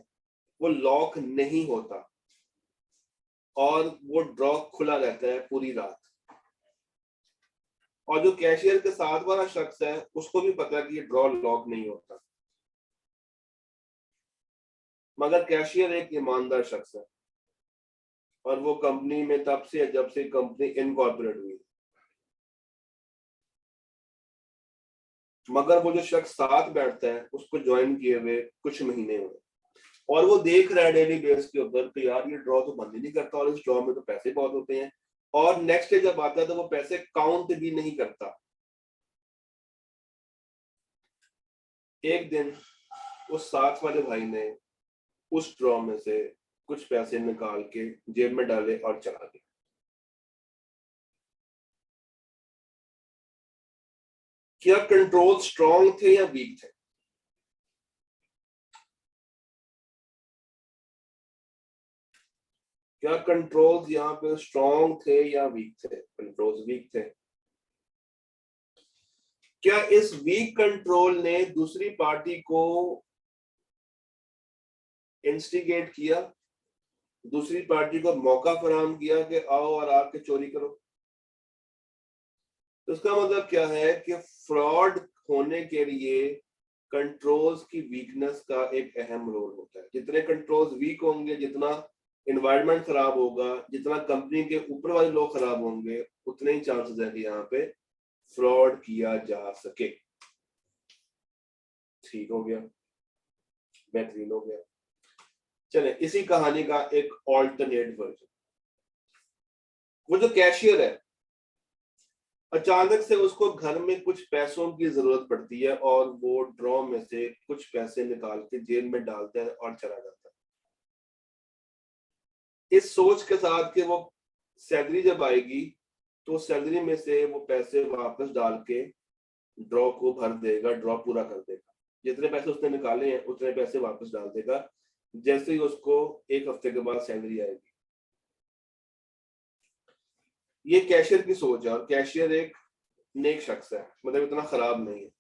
वो लॉक नहीं होता और वो ड्रॉ खुला रहता है पूरी रात। और जो कैशियर के साथ वाला शख्स है उसको भी पता है कि ये ड्रॉ लॉक नहीं होता, मगर कैशियर एक ईमानदार शख्स है और वो कंपनी में तब से जब से कंपनी इनकॉर्पोरेट हुई। मगर वो जो शख्स साथ बैठता है उसको ज्वाइन किए हुए कुछ महीने हुए और वो देख रहा है डेली बेस के ऊपर कि यार ये ड्रॉ तो बंद ही नहीं करता और इस ड्रॉ में तो पैसे बहुत होते हैं, और नेक्स्ट डे जब आता है तो वो पैसे काउंट भी नहीं करता। एक दिन उस साथ वाले भाई ने उस ड्रॉ में से कुछ पैसे निकाल के जेब में डाले और चला गया। क्या कंट्रोल स्ट्रॉन्ग थे या वीक थे? क्या कंट्रोल्स यहाँ पे स्ट्रॉन्ग थे या वीक थे? कंट्रोल्स वीक थे। क्या इस वीक कंट्रोल ने दूसरी पार्टी को इंस्टिगेट किया, दूसरी पार्टी को मौका फराहम किया कि आओ और आके चोरी करो? तो इसका मतलब क्या है कि फ्रॉड होने के लिए कंट्रोल्स की वीकनेस का एक अहम रोल होता है। जितने कंट्रोल्स वीक होंगे, जितना एनवायरनमेंट खराब होगा, जितना कंपनी के ऊपर वाले लोग खराब होंगे, उतने ही चांसेस है कि यहाँ पे फ्रॉड किया जा सके। ठीक हो गया, बेहतरीन हो गया। चले इसी कहानी का एक ऑल्टरनेट वर्जन। वो जो कैशियर है, अचानक से उसको घर में कुछ पैसों की जरूरत पड़ती है और वो ड्रॉ में से कुछ पैसे निकाल के जेब में डालता है और चला जाता है, इस सोच के साथ कि वो सैलरी जब आएगी तो सैलरी में से वो पैसे वापस डाल के ड्रॉ को भर देगा, ड्रॉ पूरा कर देगा। जितने पैसे उसने निकाले हैं उतने पैसे वापस डाल देगा जैसे ही उसको एक हफ्ते के बाद सैलरी आएगी। ये कैशियर की सोच है, और कैशियर एक नेक शख्स है, मतलब इतना खराब नहीं है।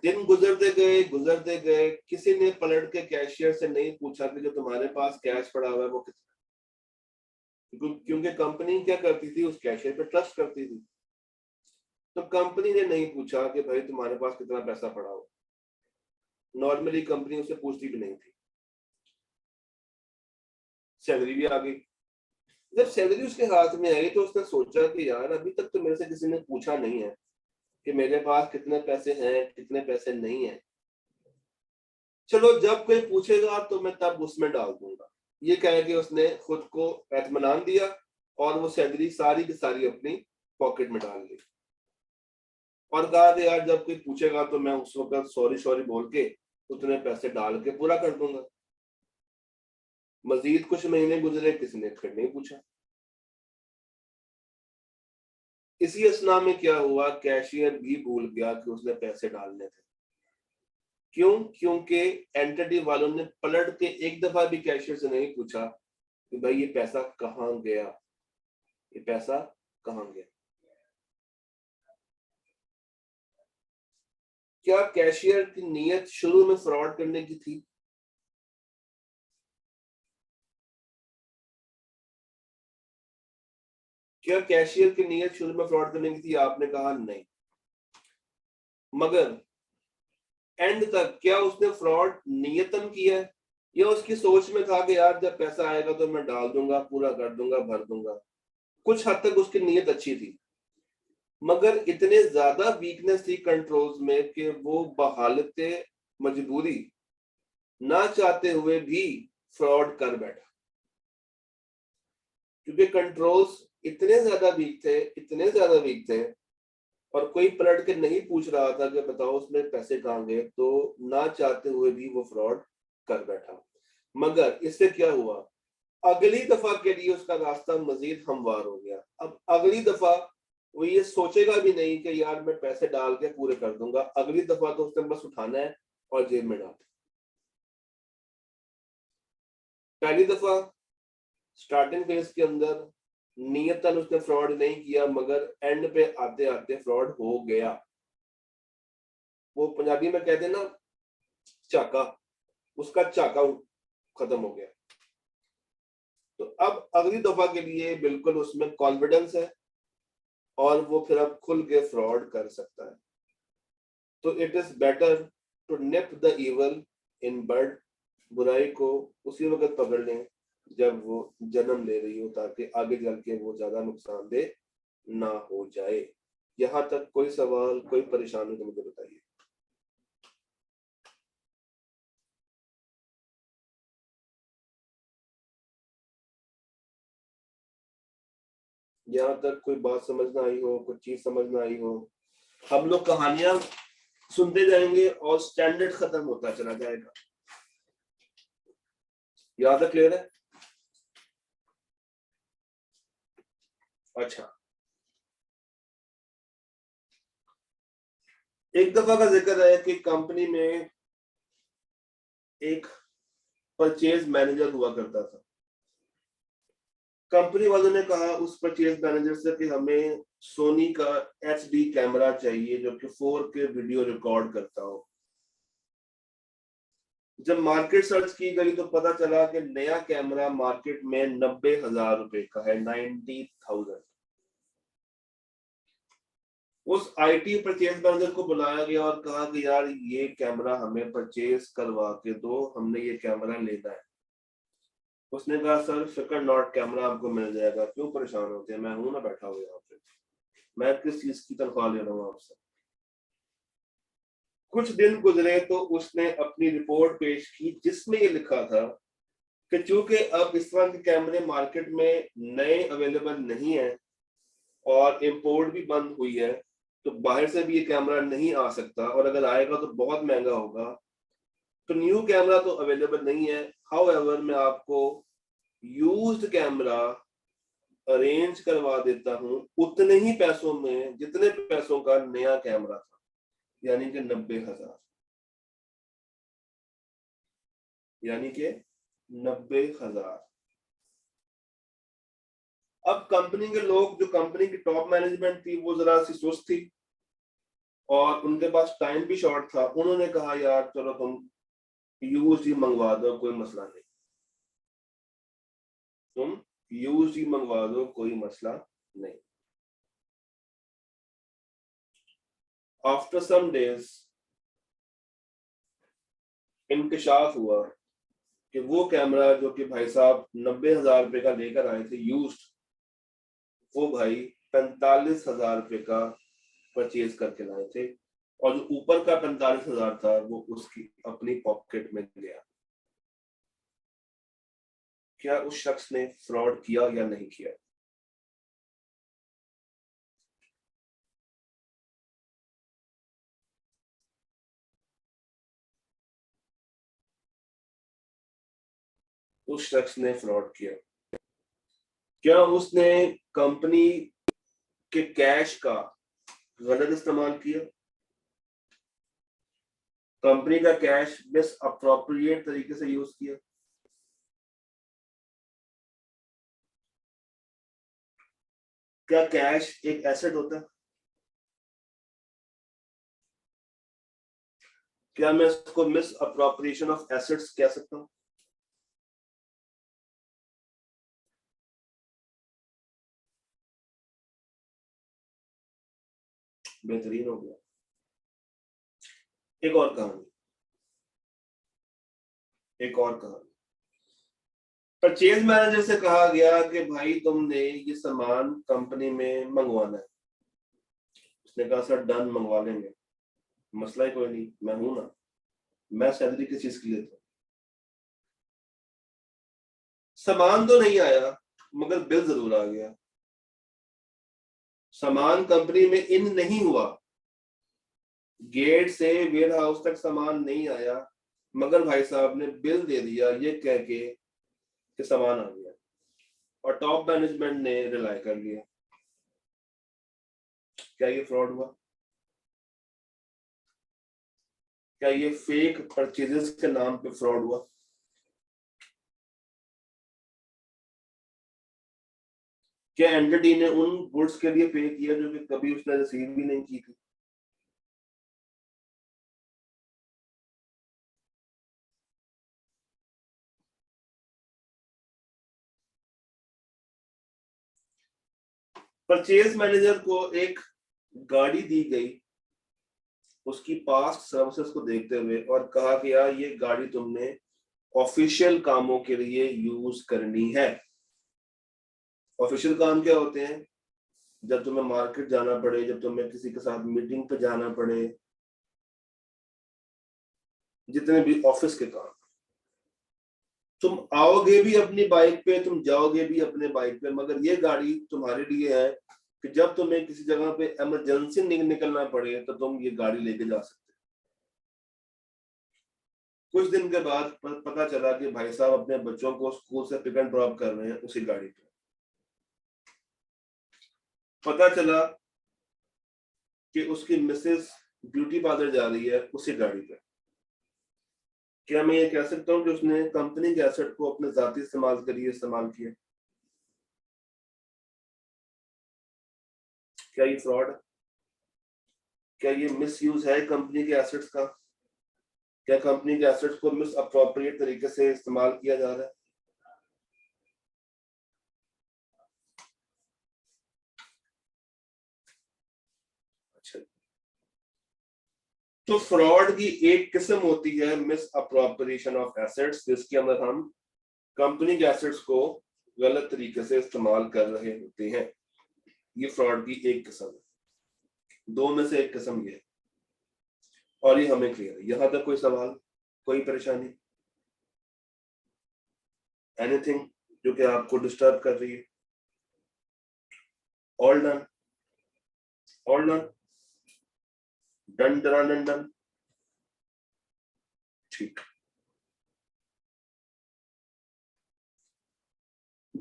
दिन गुजरते गए किसी ने पलट के कैशियर से नहीं पूछा कि जो तुम्हारे पास कैश पड़ा हुआ है वो कितना, क्योंकि कंपनी क्या करती थी, उस कैशियर पे ट्रस्ट करती थी। तो कंपनी ने नहीं पूछा कि भाई तुम्हारे पास कितना पैसा पड़ा हो, नॉर्मली कंपनी उसे पूछती भी नहीं थी। सैलरी भी आ गई। जब सैलरी उसके हाथ में आई तो उसने सोचा कि यार अभी तक तो मेरे से किसी ने पूछा नहीं है कि मेरे पास कितने पैसे हैं, कितने पैसे नहीं है। चलो जब कोई पूछेगा तो मैं तब उसमें डाल दूंगा। ये कह के उसने खुद को एतमानान दिया और वो सैलरी सारी की सारी अपनी पॉकेट में डाल ली और कहा कि यार जब कोई पूछेगा तो मैं उस वक्त सॉरी सॉरी बोल के उतने पैसे डाल के पूरा कर दूंगा। मजीद कुछ महीने गुजरे, किसी ने फिर नहीं पूछा। इसी असना में क्या हुआ, कैशियर भी भूल गया कि उसने पैसे डालने थे। क्यों? क्योंकि एंटिटी वालों ने पलट के एक दफा भी कैशियर से नहीं पूछा कि भाई ये पैसा कहाँ गया, ये पैसा कहाँ गया। क्या कैशियर की नीयत शुरू में फ्रॉड करने की थी? क्या कैशियर की नीयत शुरू में फ्रॉड करने की थी? आपने कहा नहीं। मगर एंड तक क्या उसने फ्रॉड नियतन किया है, या उसकी सोच में था कि यार जब पैसा आएगा तो मैं डाल दूंगा, पूरा कर दूंगा, भर दूंगा। कुछ हद तक उसकी नीयत अच्छी थी, मगर इतने ज्यादा वीकनेस थी कंट्रोल्स में कि वो बहालते मजबूरी ना चाहते हुए भी फ्रॉड कर बैठा, क्योंकि कंट्रोल्स इतने ज्यादा वीक थे, इतने ज्यादा वीक थे, और कोई पलट के नहीं पूछ रहा था कि बताओ उसमें पैसे कहाँ गए, तो ना चाहते हुए भी वो फ्रॉड कर बैठा। मगर इससे क्या हुआ, अगली दफा के लिए उसका रास्ता मजीद हमवार हो गया। अब अगली दफा वो ये सोचेगा भी नहीं कि यार मैं पैसे डाल के पूरे कर दूंगा, अगली दफा तो उसने बस उठाना है और जेब में डाल। पहली दफा स्टार्टिंग फेज के अंदर नियतन उसने फ्रॉड नहीं किया, मगर एंड पे आते आते फ्रॉड हो गया। वो पंजाबी में कहते हैं ना चाका, उसका चाका खत्म हो गया। तो अब अगली दफा के लिए बिल्कुल उसमें कॉन्फिडेंस है और वो फिर अब खुल के फ्रॉड कर सकता है। तो it is better to nip the evil in bird, बुराई को उसी वक्त पकड़ लें जब वो जन्म ले रही हो, ताकि आगे चल के वो ज्यादा नुकसानदेह ना हो जाए। यहाँ तक कोई सवाल, कोई परेशानी तो मुझे बताइए। यहाँ तक कोई बात समझ ना आई हो, कुछ चीज समझ ना आई हो, हम लोग कहानियां सुनते जाएंगे और स्टैंडर्ड खत्म होता चला जाएगा। यहाँ तक क्लियर है? अच्छा, एक दफा का जिक्र है कि कंपनी में एक परचेज मैनेजर हुआ करता था। कंपनी वालों ने कहा उस परचेज मैनेजर से कि हमें सोनी का HD कैमरा चाहिए जो कि 4K वीडियो रिकॉर्ड करता हो। जब मार्केट सर्च की गई तो पता चला कि नया कैमरा मार्केट में 90,000 रुपए का है, 90,000। उस आईटी परचेज मैनेजर को बुलाया गया और कहा कि यार ये कैमरा हमें परचेज करवा के दो, हमने ये कैमरा लेना है। उसने कहा सर फिकर नॉट, कैमरा आपको मिल जाएगा, क्यों परेशान होते हैं, मैं हूं ना बैठा हुआ यहाँ पे, मैं किस चीज की तनख्वाह ले रहा हूँ आपसे। कुछ दिन गुजरे तो उसने अपनी रिपोर्ट पेश की जिसमें ये लिखा था कि चूंकि अब इस तरह के कैमरे मार्केट में नए अवेलेबल नहीं है और इंपोर्ट भी बंद हुई है, तो बाहर से भी ये कैमरा नहीं आ सकता, और अगर आएगा तो बहुत महंगा होगा, तो न्यू कैमरा तो अवेलेबल नहीं है। हाउएवर मैं आपको यूज्ड कैमरा अरेंज करवा देता हूं उतने ही पैसों में जितने पैसों का नया कैमरा था, यानी कि 90,000, यानी कि 90,000। अब कंपनी के लोग, जो कंपनी की टॉप मैनेजमेंट थी, वो जरा सी सुस्त थी और उनके पास टाइम भी शॉर्ट था। उन्होंने कहा यार चलो तुम यूज ही मंगवा दो, कोई मसला नहीं, तुम यूज ही मंगवा दो, कोई मसला नहीं। आफ्टर सम डेज इंकशाफ हुआ कि वो कैमरा जो कि भाई साहब 90,000 रुपए का लेकर आए थे यूज्ड, वो भाई 45,000 रुपए का परचेज करके लाए थे, और जो ऊपर का 45,000 था वो उसकी अपनी पॉकेट में गया। क्या उस शख्स ने फ्रॉड किया या नहीं किया? उस शख्स ने फ्रॉड किया। क्या उसने कंपनी के कैश का गलत इस्तेमाल किया? कंपनी का कैश मिस अप्रोप्रिएट तरीके से यूज किया? क्या कैश एक एसेट होता है? क्या मैं इसको मिस अप्रोप्रिएशन ऑफ एसेट्स कह सकता हूं? बेहतरीन हो गया। एक और कहानी, एक और कहानी। परचेज मैनेजर से कहा गया कि भाई तुमने ये सामान कंपनी में मंगवाना है। उसने कहा सर डन, मंगवा लेंगे, मसला ही कोई नहीं, मैं हूं ना, मैं सैलरी किस चीज की लेता हूँ। सामान तो नहीं आया मगर बिल जरूर आ गया। सामान कंपनी में इन नहीं हुआ, गेट से वेयर हाउस तक सामान नहीं आया, मगर भाई साहब ने बिल दे दिया ये कह के कि सामान आ गया, और टॉप मैनेजमेंट ने रिलाई कर लिया। क्या ये फ्रॉड हुआ? क्या ये फेक परचेजेस के नाम पे फ्रॉड हुआ? क्या एंटिटी ने उन गुड्स के लिए पे किया जो कि कभी उसने रिसीव भी नहीं की थी? परचेज मैनेजर को एक गाड़ी दी गई उसकी पास्ट सर्विसेज को देखते हुए, और कहा कि यार ये गाड़ी तुमने ऑफिशियल कामों के लिए यूज करनी है। ऑफिशियल काम क्या होते हैं? जब तुम्हें मार्केट जाना पड़े, जब तुम्हें किसी के साथ मीटिंग पे जाना पड़े, जितने भी ऑफिस के काम। तुम आओगे भी अपनी बाइक पे, तुम जाओगे भी अपने बाइक पे, मगर ये गाड़ी तुम्हारे लिए है कि जब तुम्हें किसी जगह पे इमरजेंसी निकलना पड़े तो तुम ये गाड़ी लेके जा सकते। कुछ दिन के बाद पता चला कि भाई साहब अपने बच्चों को स्कूल से पिक एंड ड्रॉप कर रहे हैं उसी गाड़ी पे। पता चला कि उसकी मिसेस ब्यूटी पार्लर जा रही है उसी गाड़ी पे। क्या मैं ये कह सकता हूँ कि उसने कंपनी के एसेट को अपने जाती इस्तेमाल के लिए इस्तेमाल किया? क्या ये फ्रॉड है? क्या ये मिस यूज है कंपनी के एसेट्स का? क्या कंपनी के एसेट्स को मिस अप्रोप्रिएट तरीके से इस्तेमाल किया जा रहा है? तो फ्रॉड की एक किस्म होती है मिस अप्रोप्रिएशन ऑफ एसेट्स, जिसके अंदर हम कंपनी के एसेट्स को गलत तरीके से इस्तेमाल कर रहे होते हैं। ये फ्रॉड की एक किस्म है, दो में से एक किस्म ये है, और ये हमें क्लियर है। यहां तक कोई सवाल, कोई परेशानी, एनीथिंग जो कि आपको डिस्टर्ब कर रही है? All done, all done, done done done done, ठीक।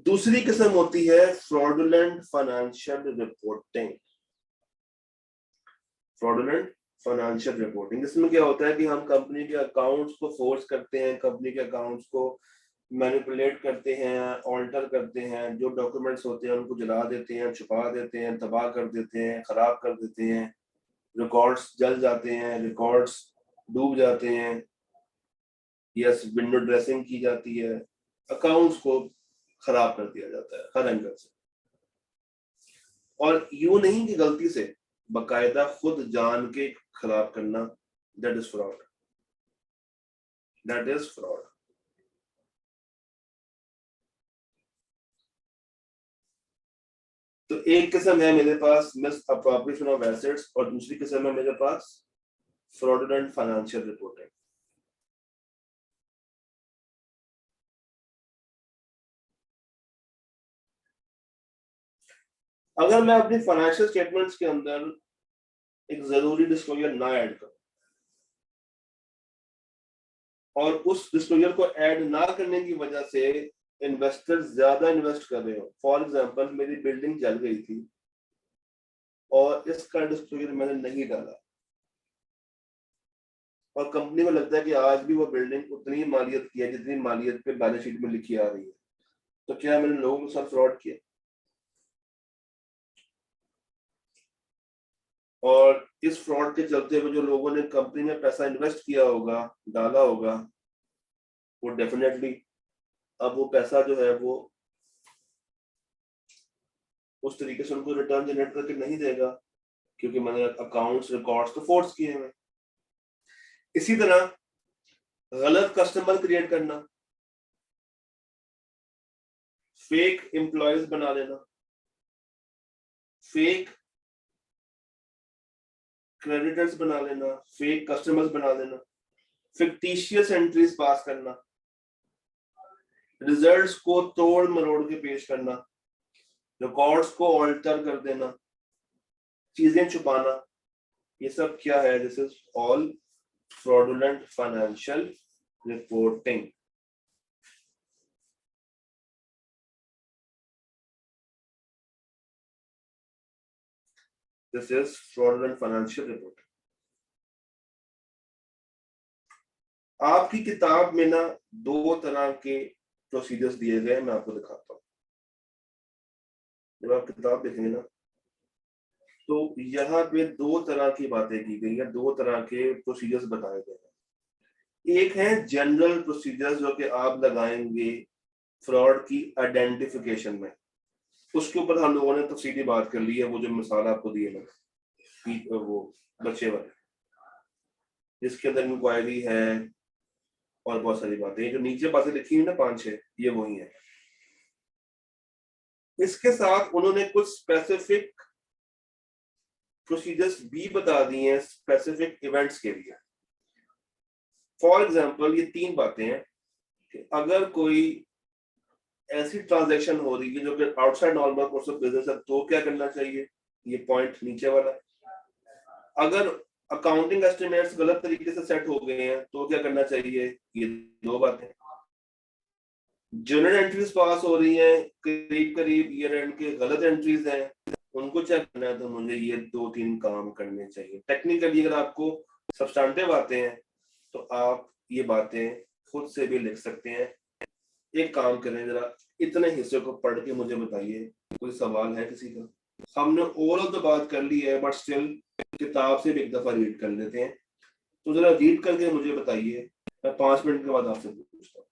दूसरी किस्म होती है fraudulent financial reporting. Fraudulent financial reporting, इसमें क्या होता है कि हम कंपनी के अकाउंट्स को फोर्स करते हैं, कंपनी के अकाउंट्स को मैनिपुलेट करते हैं, ऑल्टर करते हैं, जो डॉक्यूमेंट्स होते हैं उनको जला देते हैं, छुपा देते हैं, तबाह कर देते हैं, खराब कर देते हैं, रिकॉर्ड्स जल जाते हैं, रिकॉर्ड्स डूब जाते हैं, यस विंडो ड्रेसिंग की जाती है, अकाउंट्स को खराब कर दिया जाता है हर एंगल से। और यूं नहीं कि गलती से, बकायदा खुद जान के खराब करना, that is fraud, that is fraud. तो एक किस्म है मेरे पास मिस अप्रोप्रिएशन ऑफ एसेट्स, और दूसरी किस्म है मेरे पास फ्रॉडुलेंट फाइनेंशियल रिपोर्टिंग। अगर मैं अपनी फाइनेंशियल स्टेटमेंट्स के अंदर एक जरूरी डिस्क्लोजर ना ऐड करूं, और उस डिस्क्लोजर को ऐड ना करने की वजह से इन्वेस्टर्स ज्यादा इन्वेस्ट कर रहे हो, फॉर एग्जांपल मेरी बिल्डिंग जल गई थी और इसका डिस्क्लोजर मैंने नहीं डाला, और कंपनी को लगता है कि आज भी वो बिल्डिंग उतनी मालियत की है जितनी मालियत पे बैलेंस शीट में लिखी आ रही है, तो क्या मैंने लोगों के साथ फ्रॉड किया? और इस फ्रॉड के चलते हुए जो लोगों ने कंपनी में पैसा इन्वेस्ट किया होगा, डाला होगा, वो डेफिनेटली अब वो पैसा जो है वो उस तरीके से उनको रिटर्न जनरेट करके नहीं देगा, क्योंकि मैंने अकाउंट्स रिकॉर्ड्स तो फोर्स किए हैं। इसी तरह गलत कस्टमर क्रिएट करना, फेक एम्प्लॉयज बना लेना, फेक क्रेडिटर्स बना लेना, फेक कस्टमर्स बना लेना, फिक्टिशियस एंट्रीज पास करना, रिजल्ट्स को तोड़ मरोड़ के पेश करना, रिकॉर्ड्स को ऑल्टर कर देना, चीजें छुपाना, ये सब क्या है? This is all fraudulent financial reporting. This is fraudulent financial reporting. आपकी किताब में ना दो तरह के प्रोसीजर्स दिए गए हैं, मैं आपको दिखाता हूँ। जब आप किताब देखेंगे ना, तो यहाँ पे दो तरह की बातें की गई है, दो तरह के प्रोसीजर्स बताए गए हैं। एक है जनरल प्रोसीजर्स जो कि आप लगाएंगे फ्रॉड की आइडेंटिफिकेशन में, उसके ऊपर हम लोगों ने तफसीली बात कर ली है, वो जो मिसाल आपको दिए मैंने, वो बच्चे वाले, जिसके अंदर इंक्वायरी है और बहुत सारी बातें जो नीचे बातें लिखी हुई ना 5-6, ये वही है। इसके साथ उन्होंने कुछ स्पेसिफिक प्रोसीजर्स भी बता दी हैं स्पेसिफिक इवेंट्स के लिए। फॉर एग्जांपल ये 3 बातें हैं कि अगर कोई ऐसी ट्रांजैक्शन हो रही है जो कि outside normal course of business है, तो क्या करना चाहिए, ये पॉइंट नीचे वाला है। अगर अकाउंटिंग एस्टिमेट्स गलत तरीके से सेट हो गए हैं तो क्या करना चाहिए, ये 2 बातें। जर्नल एंट्रीज पास हो रही हैं, करीब करीब ईयर एंड के गलत एंट्रीज हैं, उनको चेक करना है, तो मुझे ये 2-3 काम करने चाहिए। टेक्निकली अगर आपको सब्सटेंटिव आते हैं तो आप ये बातें खुद से भी लिख सकते हैं। एक काम करें, जरा इतने हिस्से को पढ़ के मुझे बताइए, कोई सवाल है किसी का? हमने ओवरऑल तो बात कर ली है, बट स्टिल किताब से भी एक दफा रीड कर लेते हैं। तो जरा रीड करके मुझे बताइए, मैं 5 मिनट के बाद आपसे पूछता हूँ।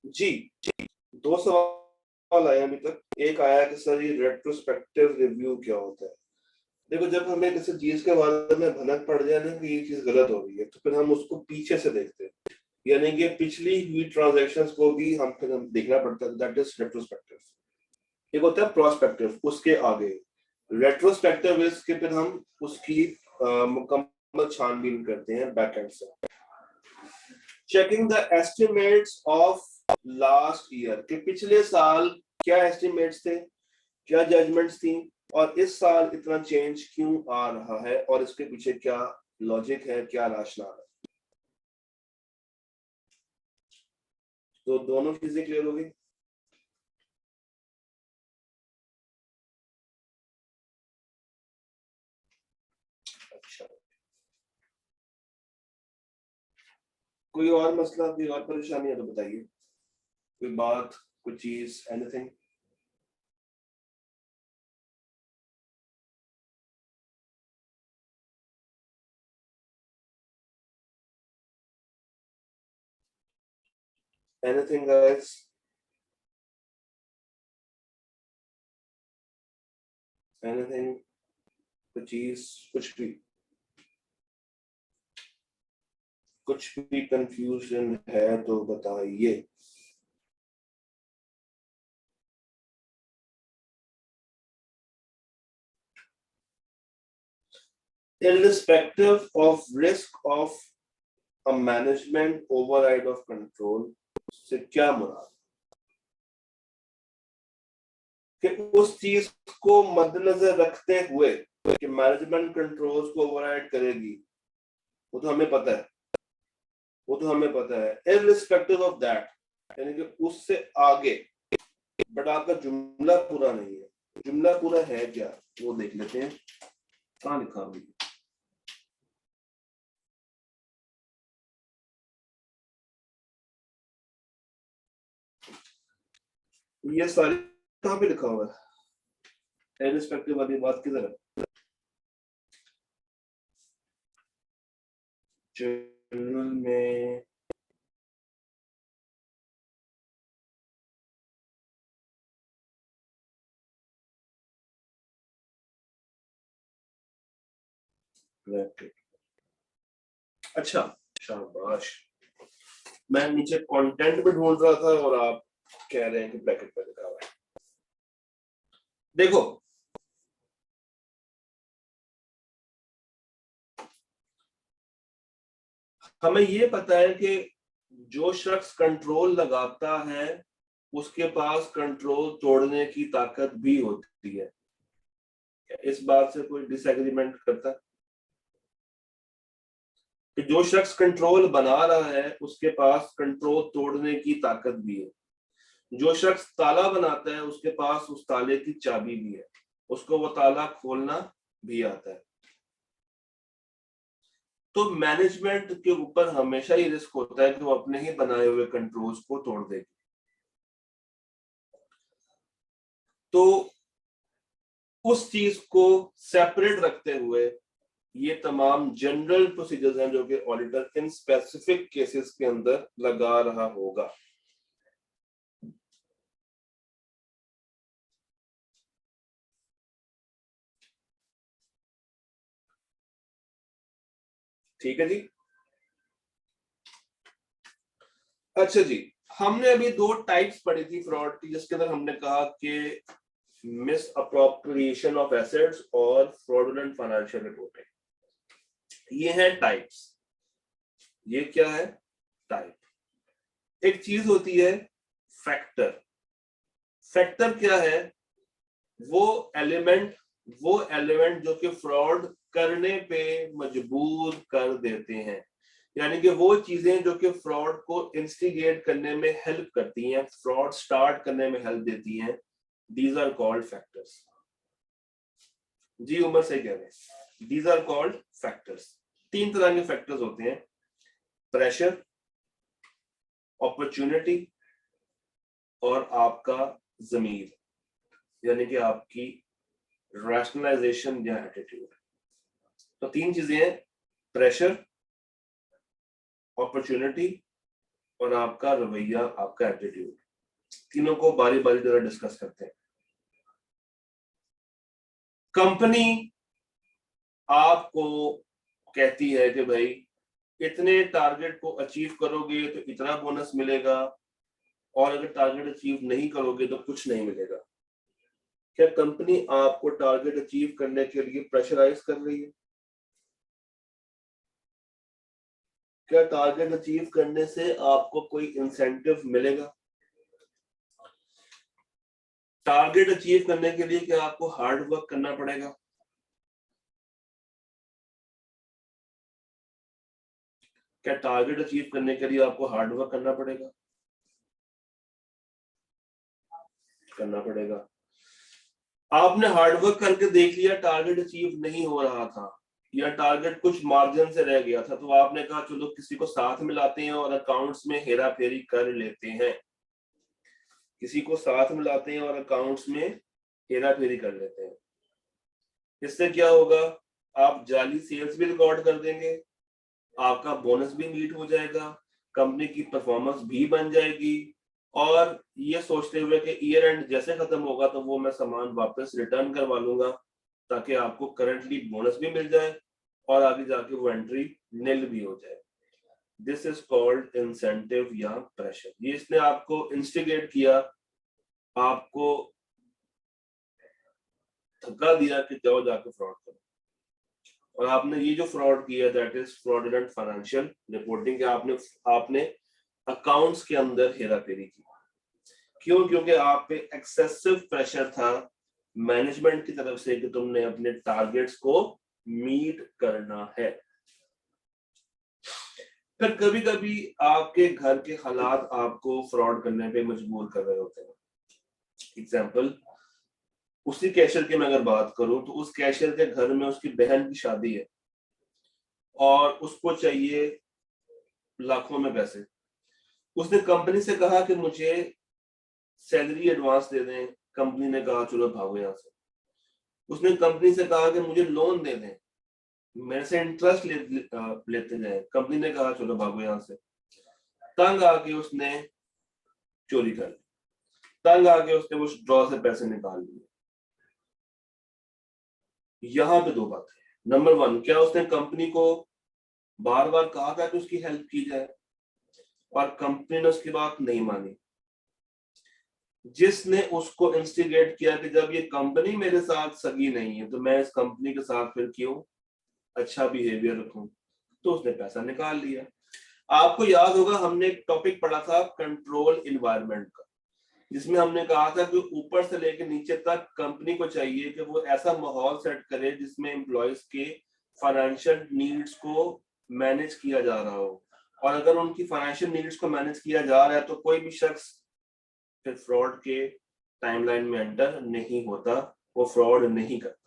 जी, दो सवाल आए अभी तक। एक आया कि सर ये रेट्रोस्पेक्टिव रिव्यू क्या होता है। देखो, जब हमें किसी चीज के बारे में भनक पड़ जाए ना कि ये चीज गलत हो रही है, तो फिर हम उसको पीछे से देखते हैं, यानी कि पिछली हुई ट्रांजैक्शंस को भी हम देखना पड़ता है। That is retrospective. एक होता है प्रोस्पेक्टिव, उसके आगे। रेट्रोस्पेक्टिव इज के फिर हम उसकी मुकम्मल छानबीन करते हैं बैक एंड से। Checking the estimates of last year, कि पिछले साल क्या एस्टिमेट्स थे, क्या जजमेंट्स थी, और इस साल इतना चेंज क्यों आ रहा है, और इसके पीछे क्या लॉजिक है, क्या राशनल है। तो दोनों चीजें क्लियर हो गई। अच्छा, कोई और मसला, कोई और परेशानी है तो बताइए, कोई बात, कोई चीज, एनीथिंग। एनीथिंग गाइस, एनीथिंग, कोई चीज, कुछ भी, कुछ भी कंफ्यूजन है तो बताइए। Irrespective of risk of a management override of control से क्या मुराद, कि उस चीज को मद्देनजर रखते हुए कि मैनेजमेंट कंट्रोल्स को ओवरराइड करेगी, वो तो हमें पता है, वो तो हमें पता है। इररिस्पेक्टिव ऑफ दैट, यानी कि उससे आगे, बट आपका जुमला पूरा नहीं है। जुमला पूरा है क्या, वो देख लेते हैं। कहाँ लिखा हुआ है? ये सारी कहाँ पे लिखा हुआ है इररिस्पेक्टिव वाली बात, किधर है? जर्नल में अच्छा, शाबाश। मैं नीचे कंटेंट भी ढूंढ रहा था और आप कह रहे हैं कि ब्रैकेट पे लिखा हुआ है। देखो, हमें ये पता है कि जो शख्स कंट्रोल लगाता है उसके पास कंट्रोल तोड़ने की ताकत भी होती है। इस बात से कोई डिसएग्रीमेंट करता है कि जो शख्स कंट्रोल बना रहा है उसके पास कंट्रोल तोड़ने की ताकत भी है। जो शख्स ताला बनाता है उसके पास उस ताले की चाबी भी है, उसको वो ताला खोलना भी आता है। तो मैनेजमेंट के ऊपर हमेशा ही रिस्क होता है कि वो अपने ही बनाए हुए कंट्रोल्स को तोड़ देगी। तो उस चीज को सेपरेट रखते हुए ये तमाम जनरल प्रोसीजर्स हैं जो कि ऑडिटर इन स्पेसिफिक केसेस के अंदर लगा रहा होगा। ठीक है जी। अच्छा जी, हमने अभी दो टाइप्स पढ़ी थी फ्रॉड की, जिसके अंदर हमने कहा कि मिस अप्रोप्रिएशन ऑफ एसेट्स और फ्रॉडुलेंट फाइनेंशियल रिपोर्टिंग। ये है टाइप्स। ये क्या है? टाइप। एक चीज होती है फैक्टर। फैक्टर क्या है? वो एलिमेंट, वो एलिमेंट जो कि फ्रॉड करने पे मजबूर कर देते हैं, यानी कि वो चीजें जो कि फ्रॉड को इंस्टिगेट करने में हेल्प करती हैं, फ्रॉड स्टार्ट करने में हेल्प देती हैं। These are called factors. जी उमर सही कह रहे हैं, दीज आर कॉल्ड फैक्टर्स। तीन तरह के फैक्टर्स होते हैं: प्रेशर, अपॉर्चुनिटी, और आपका जमीर, यानी कि आपकी रैशनलाइजेशन या एटीट्यूड। तो तीन चीजें हैं: प्रेशर, अपॉर्चुनिटी और आपका रवैया, आपका एटीट्यूड, तीनों को बारी बारी जरा डिस्कस करते हैं। कंपनी आपको कहती है कि भाई इतने टारगेट को अचीव करोगे तो इतना बोनस मिलेगा, और अगर टारगेट अचीव नहीं करोगे तो कुछ नहीं मिलेगा। क्या कंपनी आपको टारगेट अचीव करने के लिए प्रेशराइज कर रही है? क्या टारगेट अचीव करने से आपको कोई इंसेंटिव मिलेगा? टारगेट अचीव करने के लिए क्या आपको हार्ड वर्क करना पड़ेगा? क्या टारगेट अचीव करने के लिए आपको हार्ड वर्क करना पड़ेगा? करना पड़ेगा। आपने हार्ड वर्क करके देख लिया, टारगेट अचीव नहीं हो रहा था या टारगेट कुछ मार्जिन से रह गया था, तो आपने कहा चलो किसी को साथ मिलाते हैं और अकाउंट्स में हेरा फेरी कर लेते हैं। किसी को साथ मिलाते हैं और अकाउंट्स में हेरा फेरी कर लेते हैं। इससे क्या होगा? आप जाली सेल्स भी रिकॉर्ड कर देंगे, आपका बोनस भी मीट हो जाएगा, कंपनी की परफॉर्मेंस भी बन जाएगी, और ये सोचते हुए कि ईयर एंड जैसे खत्म होगा तो वो मैं सामान वापस रिटर्न करवा लूंगा, ताकि आपको करंटली बोनस भी मिल जाए और आगे जाके वो एंट्री निल भी हो जाए। दिस इज कॉल्ड इंसेंटिव या प्रेशर। ये इसने आपको इंस्टिगेट किया, आपको धक्का दिया कि जाओ जाके फ्रॉड करो, और आपने ये जो फ्रॉड किया that is fraudulent financial reporting, कि आपने अकाउंट्स के अंदर हेरा फेरी की। क्यों? क्योंकि आप पे एक्सेसिव प्रेशर था मैनेजमेंट की तरफ से कि तुमने अपने टारगेट्स को मीट करना है। फिर कभी कभी आपके घर के हालात आपको फ्रॉड करने पे मजबूर कर रहे होते हैं। एग्जाम्पल, उसी कैशियर की मैं अगर बात करूं तो उस कैशियर के घर में उसकी बहन की शादी है और उसको चाहिए लाखों में पैसे। उसने कंपनी से कहा कि मुझे सैलरी एडवांस दे दें, कंपनी ने कहा चलो भागो यहाँ से। उसने कंपनी से कहा कि मुझे लोन दे दें, मेरे से इंटरेस्ट लेते जाए, कंपनी ने कहा चलो भागो यहाँ से। तंग आके उसने चोरी कर ली, तंग आके उसने वो ड्रॉ से पैसे निकाल लिए। यहाँ पे दो बातें हैं। नंबर वन, क्या उसने कंपनी को बार बार कहा था कि उसकी हेल्प की जाए और कंपनी ने उसकी बात नहीं मानी? जिसने उसको इंस्टिगेट किया कि जब ये कंपनी मेरे साथ सगी नहीं है तो मैं इस कंपनी के साथ फिर क्यों अच्छा बिहेवियर रखूं, तो उसने पैसा निकाल लिया। आपको याद होगा हमने एक टॉपिक पढ़ा था कंट्रोल इन्वायरमेंट का, जिसमें हमने कहा था कि ऊपर से लेकर नीचे तक कंपनी को चाहिए कि वो ऐसा माहौल सेट करे जिसमें एम्प्लॉयज के फाइनेंशियल नीड्स को मैनेज किया जा रहा हो, और अगर उनकी फाइनेंशियल नीड्स को मैनेज किया जा रहा है तो कोई भी शख्स फिर फ्रॉड के टाइमलाइन में एंटर नहीं होता, वो फ्रॉड नहीं करता।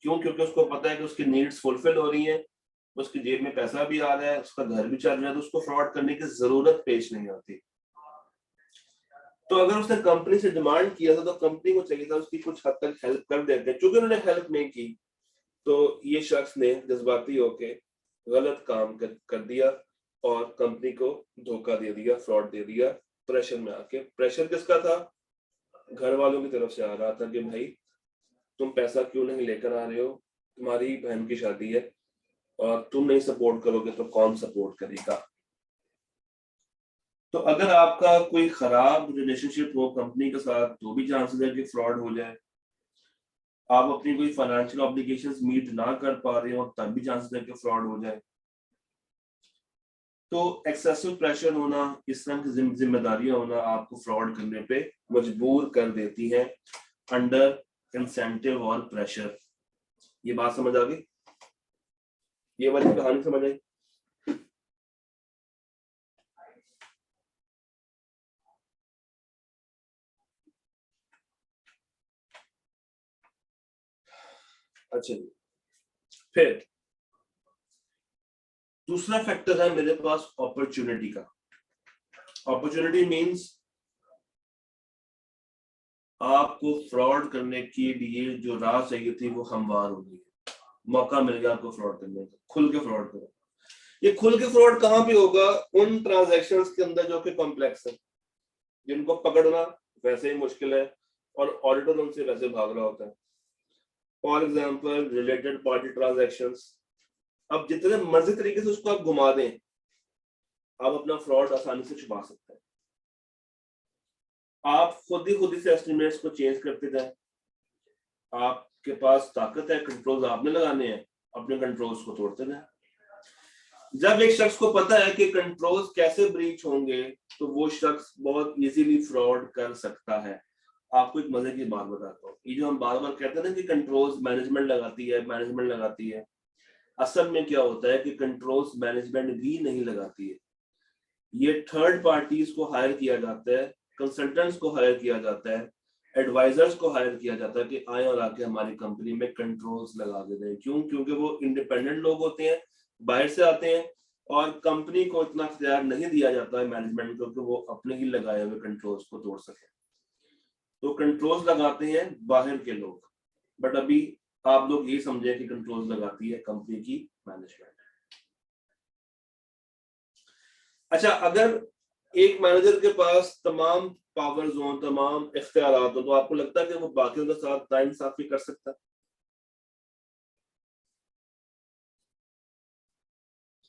क्यों? क्योंकि उसको पता है कि उसकी नीड्स फुलफिल हो रही हैं, उसकी जेब में पैसा भी आ रहा है, उसका घर भी चल रहा है, तो उसको फ्रॉड करने की जरूरत पेश नहीं आती। तो अगर उसने कंपनी से डिमांड किया था तो कंपनी को चाहिए था उसकी कुछ हद तक हेल्प कर देते। चूंकि उन्होंने हेल्प नहीं की तो ये शख्स ने जज्बाती होके गलत काम कर दिया और कंपनी को धोखा दे दिया, फ्रॉड दे दिया, प्रेशर में आके। प्रेशर किसका था? घर वालों की तरफ से आ रहा था कि भाई तुम पैसा क्यों नहीं लेकर आ रहे हो, तुम्हारी बहन की शादी है और तुम नहीं सपोर्ट करोगे तो कौन सपोर्ट करेगा। तो अगर आपका कोई खराब रिलेशनशिप हो कंपनी के साथ तो भी चांसेस है कि फ्रॉड हो जाए। आप अपनी कोई फाइनेंशियल ऑब्लिगेशंस मीट ना कर पा रहे हो तब भी चांसेस है कि फ्रॉड हो जाए। तो एक्सेसिव प्रेशर होना, इस तरह की जिम्मेदारियां होना आपको फ्रॉड करने पे मजबूर कर देती हैं अंडर इंसेंटिव और प्रेशर। ये बात समझ आ गई? ये वाली कहानी समझ आई? अच्छा जी। फिर दूसरा फैक्टर है मेरे पास अपॉर्चुनिटी का। अपॉर्चुनिटी मींस आपको फ्रॉड करने के लिए जो राह चाहिए थी वो हमवार हो गई है, मौका मिल गया आपको फ्रॉड करने का, खुल के फ्रॉड करो। ये खुल के फ्रॉड कहाँ पे होगा? उन ट्रांजैक्शंस के अंदर जो कि कॉम्प्लेक्स है, जिनको पकड़ना वैसे ही मुश्किल है और ऑडिटर उनसे वैसे भाग रहा होता है। For example related party transactions, अब जितने मर्जी तरीके से उसको आप घुमा दें, आप अपना फ्रॉड आसानी से छुपा सकते हैं। आप खुद ही से एस्टिमेट्स को चेंज करते जाएं। आपके पास ताकत है, कंट्रोल्स आपने लगाने हैं, अपने कंट्रोल्स को तोड़ते जाएं। जब एक शख्स को पता है कि कंट्रोल्स कैसे ब्रीच होंगे, तो वो शख्स बहुत इजीली फ्रॉड कर सकता है। आपको एक मजे की बात बताता हूँ, ये जो हम बार बार कहते हैं ना कि कंट्रोल्स मैनेजमेंट लगाती है, असल में क्या होता है कि कंट्रोल्स मैनेजमेंट भी नहीं लगाती है। ये थर्ड पार्टीज को हायर किया जाता है, कंसल्टेंट्स को हायर किया जाता है, एडवाइजर्स को हायर किया जाता है कि आए और आके हमारी कंपनी में कंट्रोल्स लगा के दें। क्यों? क्योंकि वो इंडिपेंडेंट लोग होते हैं, बाहर से आते हैं, और कंपनी को इतना इख्तियार नहीं दिया जाता है मैनेजमेंट को कि वो अपने ही लगाए हुए कंट्रोल्स को तोड़ सके। तो कंट्रोल्स लगाते हैं बाहर के लोग, बट अभी आप लोग ये समझे कि कंट्रोल्स लगाती है कंपनी की मैनेजमेंट। अच्छा, अगर एक मैनेजर के पास तमाम पावर्स हो, तमाम इख्तियारात हो, तो आपको लगता है कि वो बाकियों के साथ नाइंसाफी कर सकता है?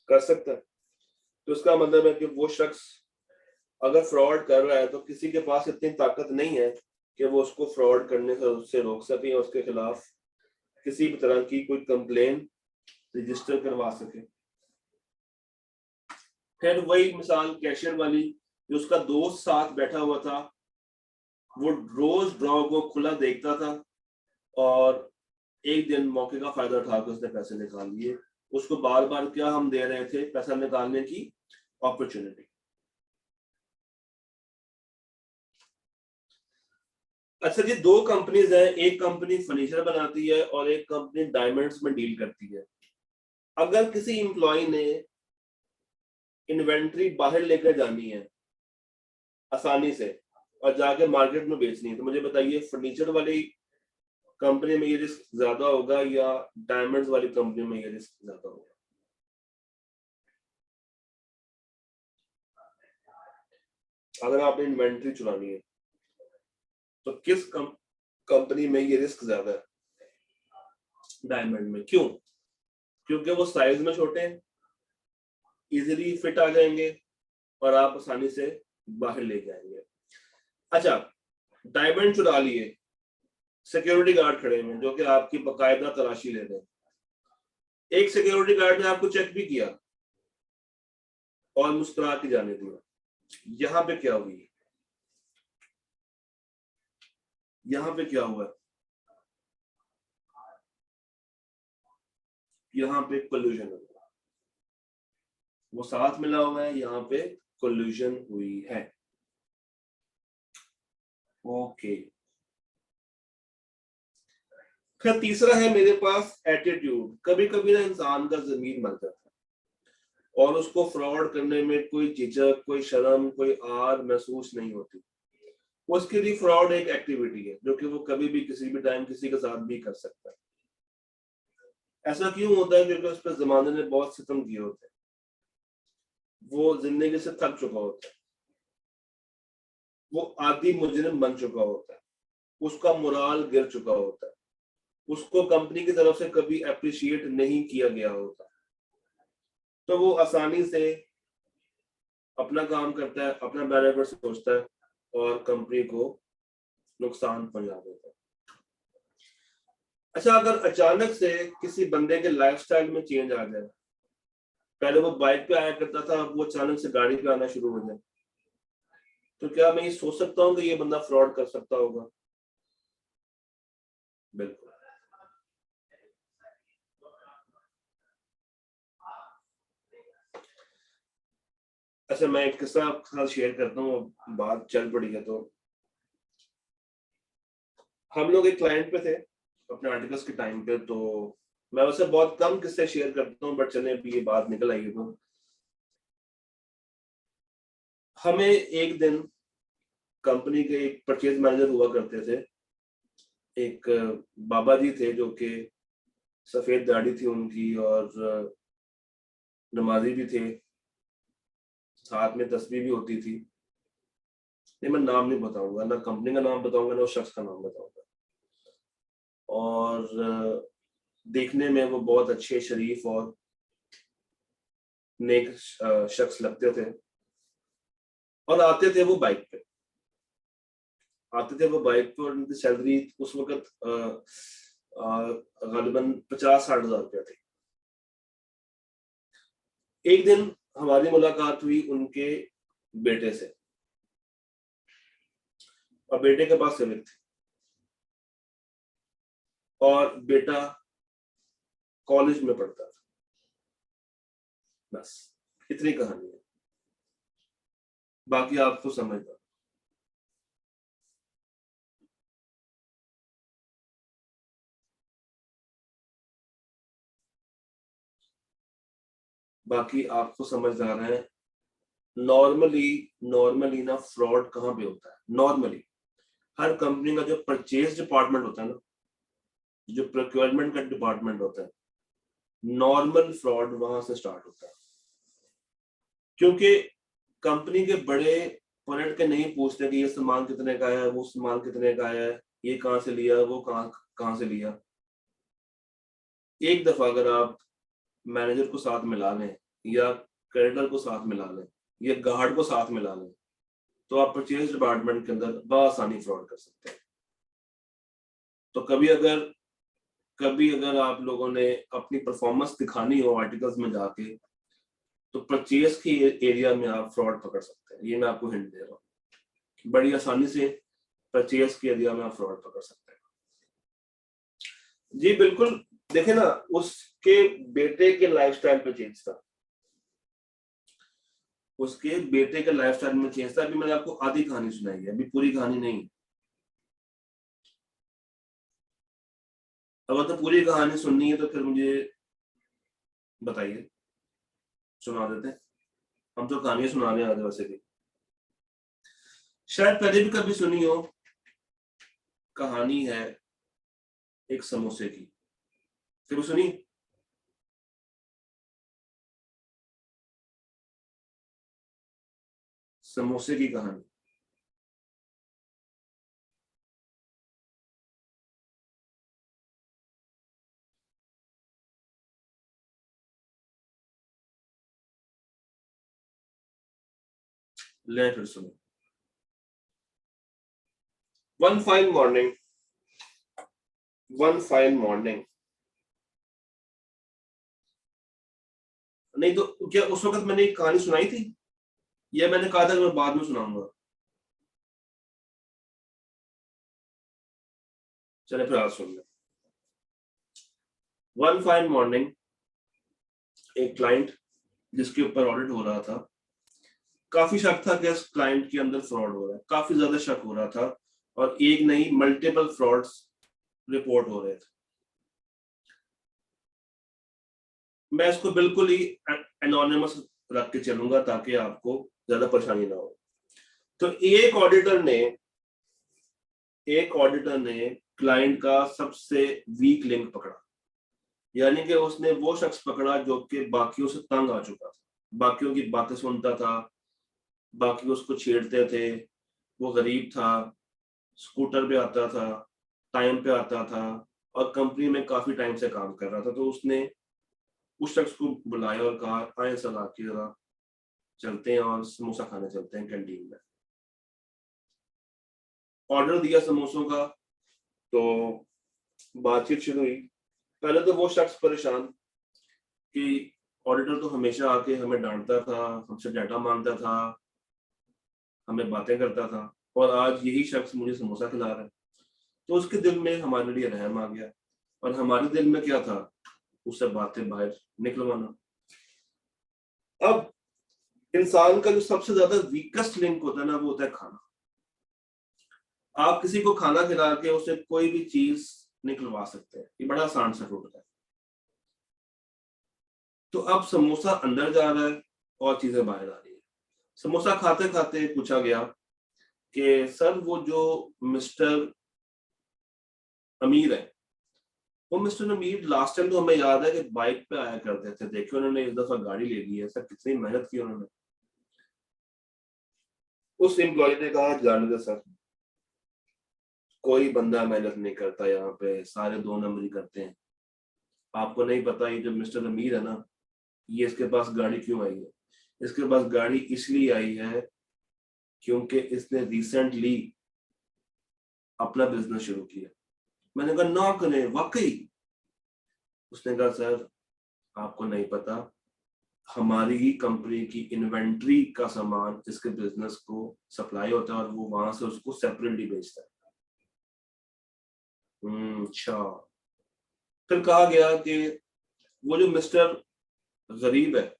कर सकता है। तो इसका मतलब है कि वो शख्स अगर फ्रॉड कर रहा है तो किसी के पास इतनी ताकत नहीं है कि वो उसको फ्रॉड करने से उससे रोक सके, उसके खिलाफ किसी भी तरह की कोई कंप्लेन रजिस्टर करवा सके। फिर वही मिसाल कैशियर वाली, जो उसका दोस्त साथ बैठा हुआ था, वो रोज ड्रॉ को खुला देखता था और एक दिन मौके का फायदा उठाकर उसने पैसे निकाल लिए। उसको बार बार क्या हम दे रहे थे? पैसा निकालने की अपॉर्चुनिटी। अच्छा जी, दो कंपनीज हैं, एक कंपनी फर्नीचर बनाती है और एक कंपनी डायमंड्स में डील करती है। अगर किसी एम्प्लॉय ने इन्वेंट्री बाहर लेकर जानी है आसानी से और जाके मार्केट में बेचनी है, तो मुझे बताइए फर्नीचर वाली कंपनी में ये रिस्क ज्यादा होगा या डायमंड्स वाली कंपनी में ये रिस्क ज्यादा होगा? अगर आपने इन्वेंट्री चुरानी है तो किस कंपनी में ये रिस्क ज्यादा है? डायमंड में। क्यों? क्योंकि वो साइज में छोटे हैं, इजीली फिट आ जाएंगे और आप आसानी से बाहर ले जाएंगे। अच्छा, डायमंड चुरा लिए, सिक्योरिटी गार्ड खड़े हैं जो कि आपकी बकायदा तलाशी ले रहे हैं। एक सिक्योरिटी गार्ड ने आपको चेक भी किया और मुस्कुरा के जाने दिया। यहाँ पे क्या हुई? यहाँ पे क्या हुआ? यहाँ पे कोल्यूशन हुआ, वो साथ मिला हुआ है, यहाँ पे कोल्यूशन हुई है। ओके। फिर तीसरा है मेरे पास एटीट्यूड। कभी कभी ना इंसान का जमीर मर जाता है और उसको फ्रॉड करने में कोई झिझक, कोई शर्म, कोई आर महसूस नहीं होती। उसके लिए फ्रॉड एक एक्टिविटी है जो कि वो कभी भी किसी भी टाइम किसी के साथ भी कर सकता है। ऐसा क्यों होता है? क्योंकि उस पर जमाने ने बहुत सितम किए होते हैं, वो जिंदगी से थक चुका होता है, वो आदी मुजरिम बन चुका होता है, उसका मोराल गिर चुका होता है, उसको कंपनी की तरफ से कभी अप्रिशिएट नहीं किया गया होता, तो वो आसानी से अपना काम करता है, अपना बेनिफिट सोचता है और कंपनी को नुकसान पहुंचा देता है। अच्छा, अगर अचानक से किसी बंदे के लाइफस्टाइल में चेंज आ जाए, पहले वो बाइक पे आया करता था, वो अचानक से गाड़ी पे आना शुरू हो जाए, तो क्या मैं ये सोच सकता हूँ कि ये बंदा फ्रॉड कर सकता होगा? बिल्कुल। अच्छा, मैं एक किस्सा आपके साथ शेयर करता हूँ, बात चल पड़ी है तो। हम लोग एक क्लाइंट पे थे अपने आर्टिकल्स के टाइम पे, तो मैं वैसे बहुत कम किस्से शेयर करता हूँ, बट चले अभी ये बात निकल आई है तो। हमें एक दिन कंपनी के एक परचेज मैनेजर हुआ करते थे, एक बाबा जी थे जो कि सफेद दाढ़ी थी उनकी और नमाजी भी थे, साथ में तस्बीह भी होती थी। नहीं, मैं नाम नहीं बताऊंगा, ना कंपनी का नाम बताऊंगा, ना उस शख्स का नाम बताऊंगा। और देखने में वो बहुत अच्छे, शरीफ और नेक शख्स लगते थे। और आते थे वो बाइक पे, और उनकी सैलरी उस वक्त गालिबन 50-60 हजार रुपया थी। एक दिन हमारी मुलाकात हुई उनके बेटे से, और बेटे के पास सिविक थी, और बेटा कॉलेज में पढ़ता था। बस इतनी कहानी है, बाकी आपको समझना। बाकी आपको समझदार है। नॉर्मली ना फ्रॉड कहाँ पे होता है? नॉर्मली हर कंपनी का जो परचेज डिपार्टमेंट होता है ना, जो प्रोक्योरमेंट का डिपार्टमेंट होता है, नॉर्मल फ्रॉड वहां से स्टार्ट होता है। क्योंकि कंपनी के बड़े पलट के नहीं पूछते कि ये सामान कितने का है, वो सामान कितने का है, ये कहाँ से लिया, वो कहाँ से लिया। एक दफा अगर आप मैनेजर को साथ मिला लें, या क्रेडिटर को साथ मिला लें, या गार्ड को साथ मिला लें, तो आप परचेज डिपार्टमेंट के अंदर बआसानी फ्रॉड कर सकते हैं। तो कभी अगर आप लोगों ने अपनी परफॉर्मेंस दिखानी हो आर्टिकल्स में जाके, तो परचेज की एरिया में आप फ्रॉड पकड़ सकते हैं। ये मैं आपको हिंट दे रहा हूँ, बड़ी आसानी से परचेज के एरिया में आप फ्रॉड पकड़ सकते हैं। जी बिल्कुल। देखे ना, उसके बेटे के लाइफस्टाइल पे चेंज था, उसके बेटे के लाइफस्टाइल में चेंज था। अभी मैंने आपको आधी कहानी सुनाई है, अभी पूरी कहानी नहीं। अगर तो पूरी कहानी सुननी है तो फिर मुझे बताइए, सुना देते हैं। हम तो कहानियां सुनाने आते वैसे भी। शायद पहले भी कभी सुनी हो, कहानी है एक समोसे की। कभी सुनी? समोसे की कहानी। ले फिर सुनो। One fine morning, one fine morning. नहीं तो क्या उस वक्त मैंने एक कहानी सुनाई थी, या मैंने कहा था कि मैं बाद में सुनाऊंगा? चले फिर आज सुन ले। वन फाइन मॉर्निंग, एक क्लाइंट जिसके ऊपर ऑडिट हो रहा था, काफी शक था कि इस क्लाइंट के अंदर फ्रॉड हो रहा है, काफी ज्यादा शक हो रहा था, और एक नहीं मल्टीपल फ्रॉड्स रिपोर्ट हो रहे थे। मैं इसको बिल्कुल ही एनोनिमस रख के चलूंगा ताकि आपको ज्यादा परेशानी ना हो। तो एक ऑडिटर ने क्लाइंट का सबसे वीक लिंक पकड़ा, यानी कि उसने वो शख्स पकड़ा जो कि बाकियों से तंग आ चुका था, बाकियों की बातें सुनता था, बाकी उसको छेड़ते थे, वो गरीब था, स्कूटर पे आता था, टाइम पे आता था, और कंपनी में काफी टाइम से काम कर रहा था। तो उसने उस शख्स को बुलाया और कहा, आए सर आपकी जरा चलते हैं और समोसा खाने चलते हैं कैंटीन में। ऑर्डर दिया समोसों का, तो बातचीत शुरू हुई। पहले तो वो शख्स परेशान कि ऑडिटर तो हमेशा आके हमें डांटता था, हमसे डाटा मांगता था, हमें बातें करता था, और आज यही शख्स मुझे समोसा खिला रहा है। तो उसके दिल में हमारे लिए रहम आ गया, और हमारे दिल में क्या था, उससे बातें बाहर निकलवाना। अब इंसान का जो सबसे ज्यादा वीकेस्ट लिंक होता है ना, वो होता है खाना। आप किसी को खाना खिला के उसे कोई भी चीज निकलवा सकते हैं, ये बड़ा आसान सा रूट है। तो अब समोसा अंदर जा रहा है और चीजें बाहर आ रही है। समोसा खाते खाते पूछा गया कि सर वो जो मिस्टर अमीर है, वो मिस्टर नमीर लास्ट टाइम तो हमें याद है कि बाइक पे आया करते थे, देखिए उन्होंने इस दफा गाड़ी ले ली है, सर कितनी मेहनत की उन्होंने। उस एम्प्लॉय ने कहा जाने दे सर, कोई बंदा मेहनत नहीं करता यहाँ पे, सारे 2 नंबरी करते हैं। आपको नहीं पता ये जो मिस्टर अमीर है ना, ये इसके पास गाड़ी क्यों आई है? इसके पास गाड़ी इसलिए आई है क्योंकि इसने रिसेंटली अपना बिजनेस शुरू किया। मैंने कहा ना करें, वाकई? उसने कहा सर आपको नहीं पता, हमारी ही कंपनी की इन्वेंट्री का सामान इसके बिजनेस को सप्लाई होता है और वो वहां से उसको सेपरेटली बेचता है। अच्छा। फिर कहा गया कि वो जो मिस्टर गरीब है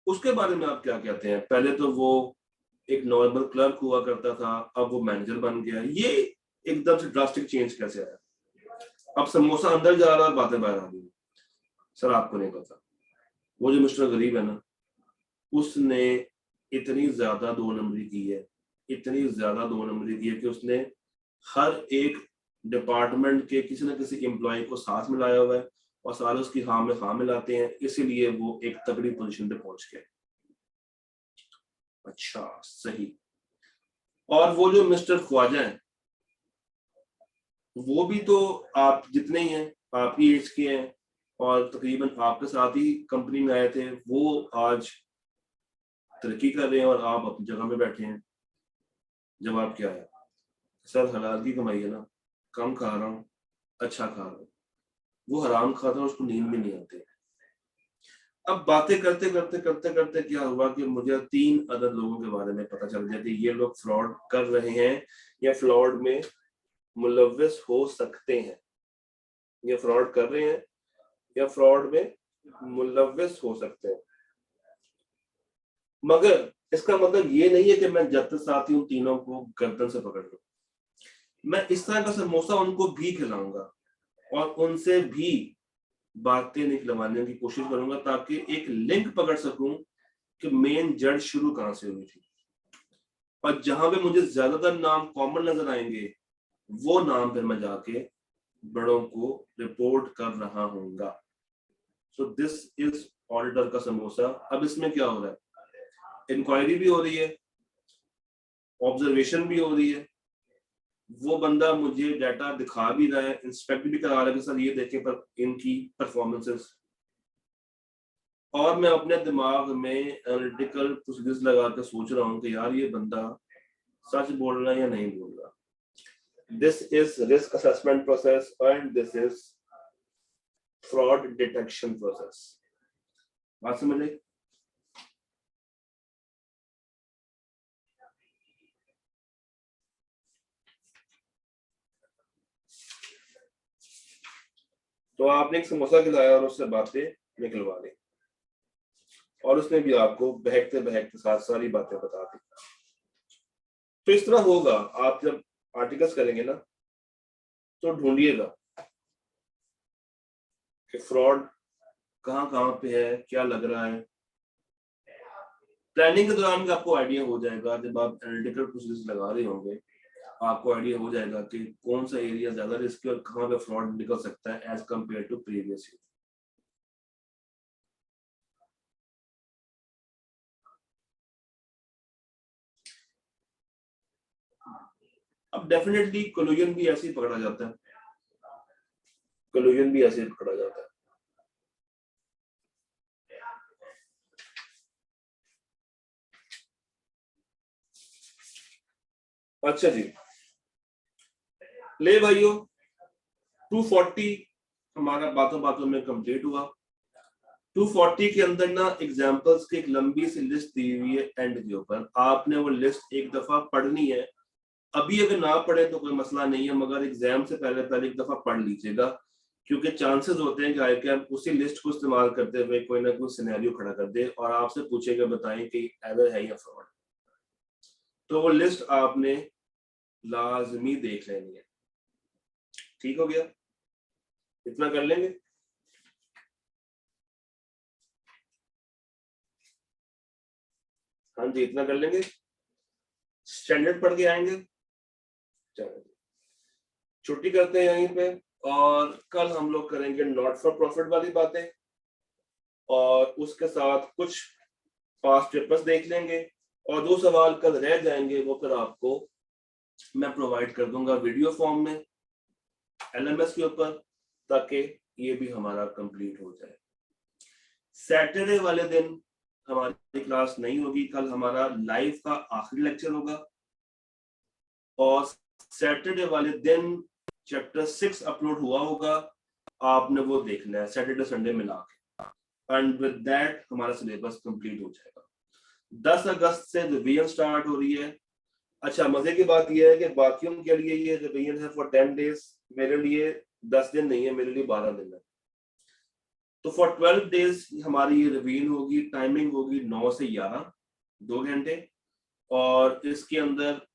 उसके बारे में आप क्या कहते हैं? पहले तो वो एक नॉर्मल क्लर्क हुआ करता था, अब वो मैनेजर बन गया, ये एकदम से ड्रास्टिक चेंज कैसे आया? अब समोसा अंदर जा रहा है, बातें बाहर आ रही है। सर आपको नहीं पता, वो जो मिस्टर गरीब है ना, उसने इतनी ज्यादा 2 नंबरी की है, इतनी ज्यादा 2 नंबरी की है कि उसने हर एक डिपार्टमेंट के किसी ना किसी एम्प्लॉय को साथ मिलाया हुआ है और सारे उसकी हाँ में हाँ मिलाते हैं, इसीलिए वो एक तगड़ी पोजीशन पे पहुंच गए। अच्छा, सही। और वो जो मिस्टर ख्वाजा है, वो भी तो आप जितने ही हैं, आपकी एज के हैं और तकरीबन आपके साथ ही कंपनी में आए थे, वो आज तरक्की कर रहे हैं और आप अपनी जगह में बैठे हैं। जवाब क्या है? सर हलाल की कमाई है ना, कम खा रहा हूँ, अच्छा खा रहा हूँ। वो हराम खाता है, उसको नींद भी नहीं आती। अब बातें करते करते करते करते क्या हुआ कि मुझे 3 अदर लोगों के बारे में पता चल गया कि ये लोग फ्रॉड कर रहे हैं या फ्रॉड में मुलव्वस हो सकते हैं। ये फ्रॉड कर रहे हैं या फ्रॉड में मुलव्वस हो सकते हैं। मगर इसका मतलब ये नहीं है कि मैं जब तक साथी उन तीनों को गर्दन से पकड़ लूं। मैं इस तरह का समोसा उनको भी खिलाऊंगा और उनसे भी बातें निकलवाने की कोशिश करूंगा ताकि एक लिंक पकड़ सकूं कि मेन जड़ शुरू कहां से हुई थी। और जहां पे मुझे ज्यादातर नाम कॉमन नजर आएंगे, वो नाम फिर मैं जाके बड़ों को रिपोर्ट कर रहा हूंगा। सो दिस इज ऑडिटर का समोसा। अब इसमें क्या हो रहा है? इंक्वायरी भी हो रही है, ऑब्जर्वेशन भी हो रही है, वो बंदा मुझे डाटा दिखा भी रहा है, इंस्पेक्ट भी करा रहा है कि सर ये देखें पर इनकी परफॉर्मेंसेस। और मैं अपने दिमाग में एनालिटिकल प्रोसीजर्स लगा के सोच रहा हूँ कि यार ये बंदा सच बोल रहा है या नहीं बोल रहा। This is risk assessment process and this is fraud detection process. बात समझ आई? तो आपने एक समोसा खिलाया और उससे बातें निकलवा ली और उसने भी आपको बहकते बहकते साथ सारी बातें बता दी। तो इस तरह होगा, आप जब आर्टिकल्स करेंगे ना तो ढूंढिएगा कि फ्रॉड कहाँ कहाँ पे है, क्या लग रहा है। प्लानिंग के दौरान भी आपको आइडिया हो जाएगा, जब आप एनालिटिकल प्रोसेस लगा रहे होंगे आपको आइडिया हो जाएगा कि कौन सा एरिया ज्यादा रिस्की और कहाँ पे फ्रॉड निकल सकता है as compared to previous year. अब डेफिनेटली कोलूजन भी ऐसे ही पकड़ा जाता है, कोलूजन भी ऐसे ही पकड़ा जाता है। अच्छा जी, ले भाइयों, 240 हमारा बातों बातों में कंप्लीट हुआ। 240 के अंदर ना एग्जांपल्स की एक लंबी सी लिस्ट दी हुई है एंड के ऊपर, आपने वो लिस्ट एक दफा पढ़नी है। अभी अगर ना पढ़े तो कोई मसला नहीं है, मगर एग्जाम से पहले पहले एक दफा पढ़ लीजिएगा, क्योंकि चांसेस होते हैं कि आईकैम उसी लिस्ट को इस्तेमाल करते हुए कोई ना कोई सिनेरियो खड़ा कर दे और आपसे पूछेगा बताएं कि एरर है या फ्रॉड। तो वो लिस्ट आपने लाजमी देख लेनी है। ठीक हो गया? इतना कर लेंगे? हाँ जी, इतना कर लेंगे। स्टैंडर्ड पढ़ के आएंगे। चलो, छुट्टी करते हैं यहीं पे, और कल हम लोग करेंगे नॉट फॉर प्रॉफिट वाली बातें, और उसके साथ कुछ पास्ट पेपर्स देख लेंगे, और 2 सवाल कल रह जाएंगे वो फिर आपको मैं प्रोवाइड कर दूंगा वीडियो फॉर्म में LMS के ऊपर, ताकि ये भी हमारा कंप्लीट हो जाए। सैटरडे वाले दिन हमारी क्लास नहीं होगी, कल हमारा लाइव का आखिरी लेक्चर होगा, और सैटरडे वाले दिन चैप्टर 6 अपलोड हुआ होगा, आपने वो देखना है सैटरडे संडे मिला के, एंड विद दैट हमारा सिलेबस कंप्लीट हो जाएगा। 10 अगस्त से रिवीजन स्टार्ट हो रही है। अच्छा, मजे की बात यह है कि बाकियों के लिए ये रिवीजन है फॉर 10 डेज, मेरे लिए 10 दिन नहीं है, मेरे लिए 12 दिन है। तो फॉर 12 डेज हमारी ये रिवीजन होगी, टाइमिंग होगी 9 से 11, 2 घंटे, और इसके अंदर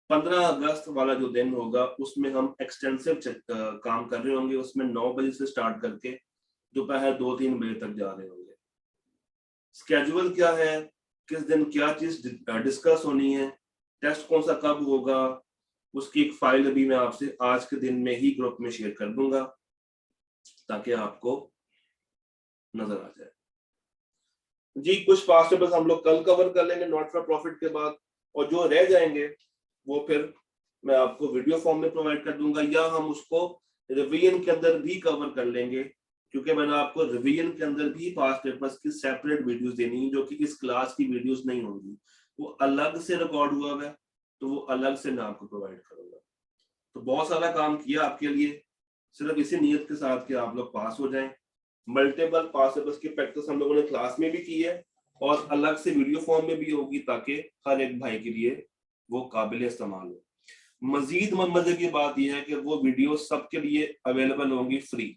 15 अगस्त वाला जो दिन होगा उसमें हम एक्सटेंसिव काम कर रहे होंगे, उसमें 9 बजे से स्टार्ट करके दोपहर 2-3 बजे तक जा रहे होंगे। स्केड्यूल क्या है, किस दिन क्या चीज डिस्कस होनी है, टेस्ट कौन सा कब होगा, उसकी एक फाइल अभी मैं आपसे आज के दिन में ही ग्रुप में शेयर कर दूंगा, ताकि आपको नजर आ जाए जी। कुछ पास्ट पेपर्स हम लोग कल कवर कर लेंगे नॉट फॉर प्रॉफिट के बाद, और जो रह जाएंगे वो फिर मैं आपको वीडियो फॉर्म में प्रोवाइड कर दूंगा, या हम उसको रिवीजन के अंदर भी कवर कर लेंगे, क्योंकि मैंने आपको रिवीजन के अंदर भी पास्ट पेपर्स की सेपरेट वीडियोस देनी है, जो कि इस क्लास की वीडियोस नहीं होंगी, वो अलग से रिकॉर्ड हुआ है, तो वो अलग से मैं आपको प्रोवाइड करूंगा। तो बहुत सारा काम किया आपके लिए, सिर्फ इसी नीयत के साथ कि आप लोग पास हो जाएं। मल्टीपल पास पेपर्स की प्रैक्टिस हम लोगों ने क्लास में भी की है, और अलग से वीडियो फॉर्म में भी होगी, ताकि हर एक भाई के लिए वो काबिल इस्तेमाल हो। मजीद मजे की बात यह है कि वो वीडियो सबके लिए अवेलेबल होंगी फ्री,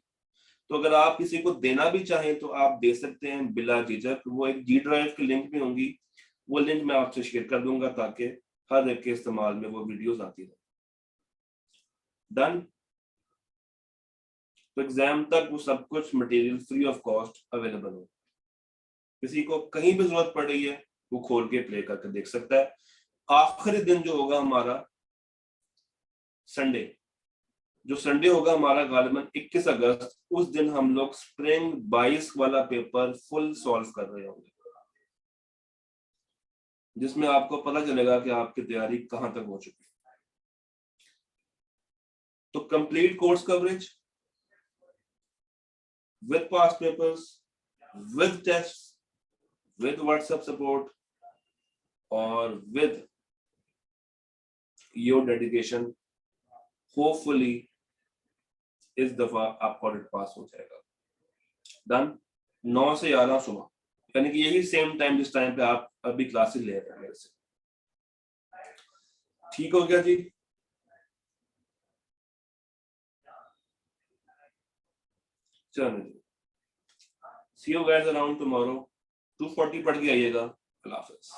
तो अगर आप किसी को देना भी चाहें तो आप दे सकते हैं बिला झिझक। वो एक G ड्राइव की लिंक भी होंगी, वो लिंक मैं आपसे शेयर कर दूंगा, ताकि हर एक के इस्तेमाल में वो वीडियोस आती रहे। डन। तो एग्जाम तक वो सब कुछ material free of cost available हो, किसी को कहीं भी जरूरत पड़ रही है वो खोल के प्ले करके देख सकता है। आखिरी दिन जो होगा हमारा संडे, जो संडे होगा हमारा गालिबन 21 अगस्त, उस दिन हम लोग स्प्रिंग 22 वाला पेपर फुल सॉल्व कर रहे होंगे, जिसमें आपको पता चलेगा कि आपकी तैयारी कहां तक हो चुकी है। तो complete course coverage with past papers, with test, with WhatsApp support, और विद योर डेडिकेशन, होपफुली इस दफा आपका ऑडिट पास हो जाएगा। डन। 9 से 11 सुबह, यानी कि यही सेम टाइम जिस टाइम पे आप अभी क्लासेस ले रहे हैं मेरे से। ठीक हो गया जी। चलो, सी यू गाइस अराउंड टुमारो। 240 पढ़ के आइएगा। अल्लाह हाफिज।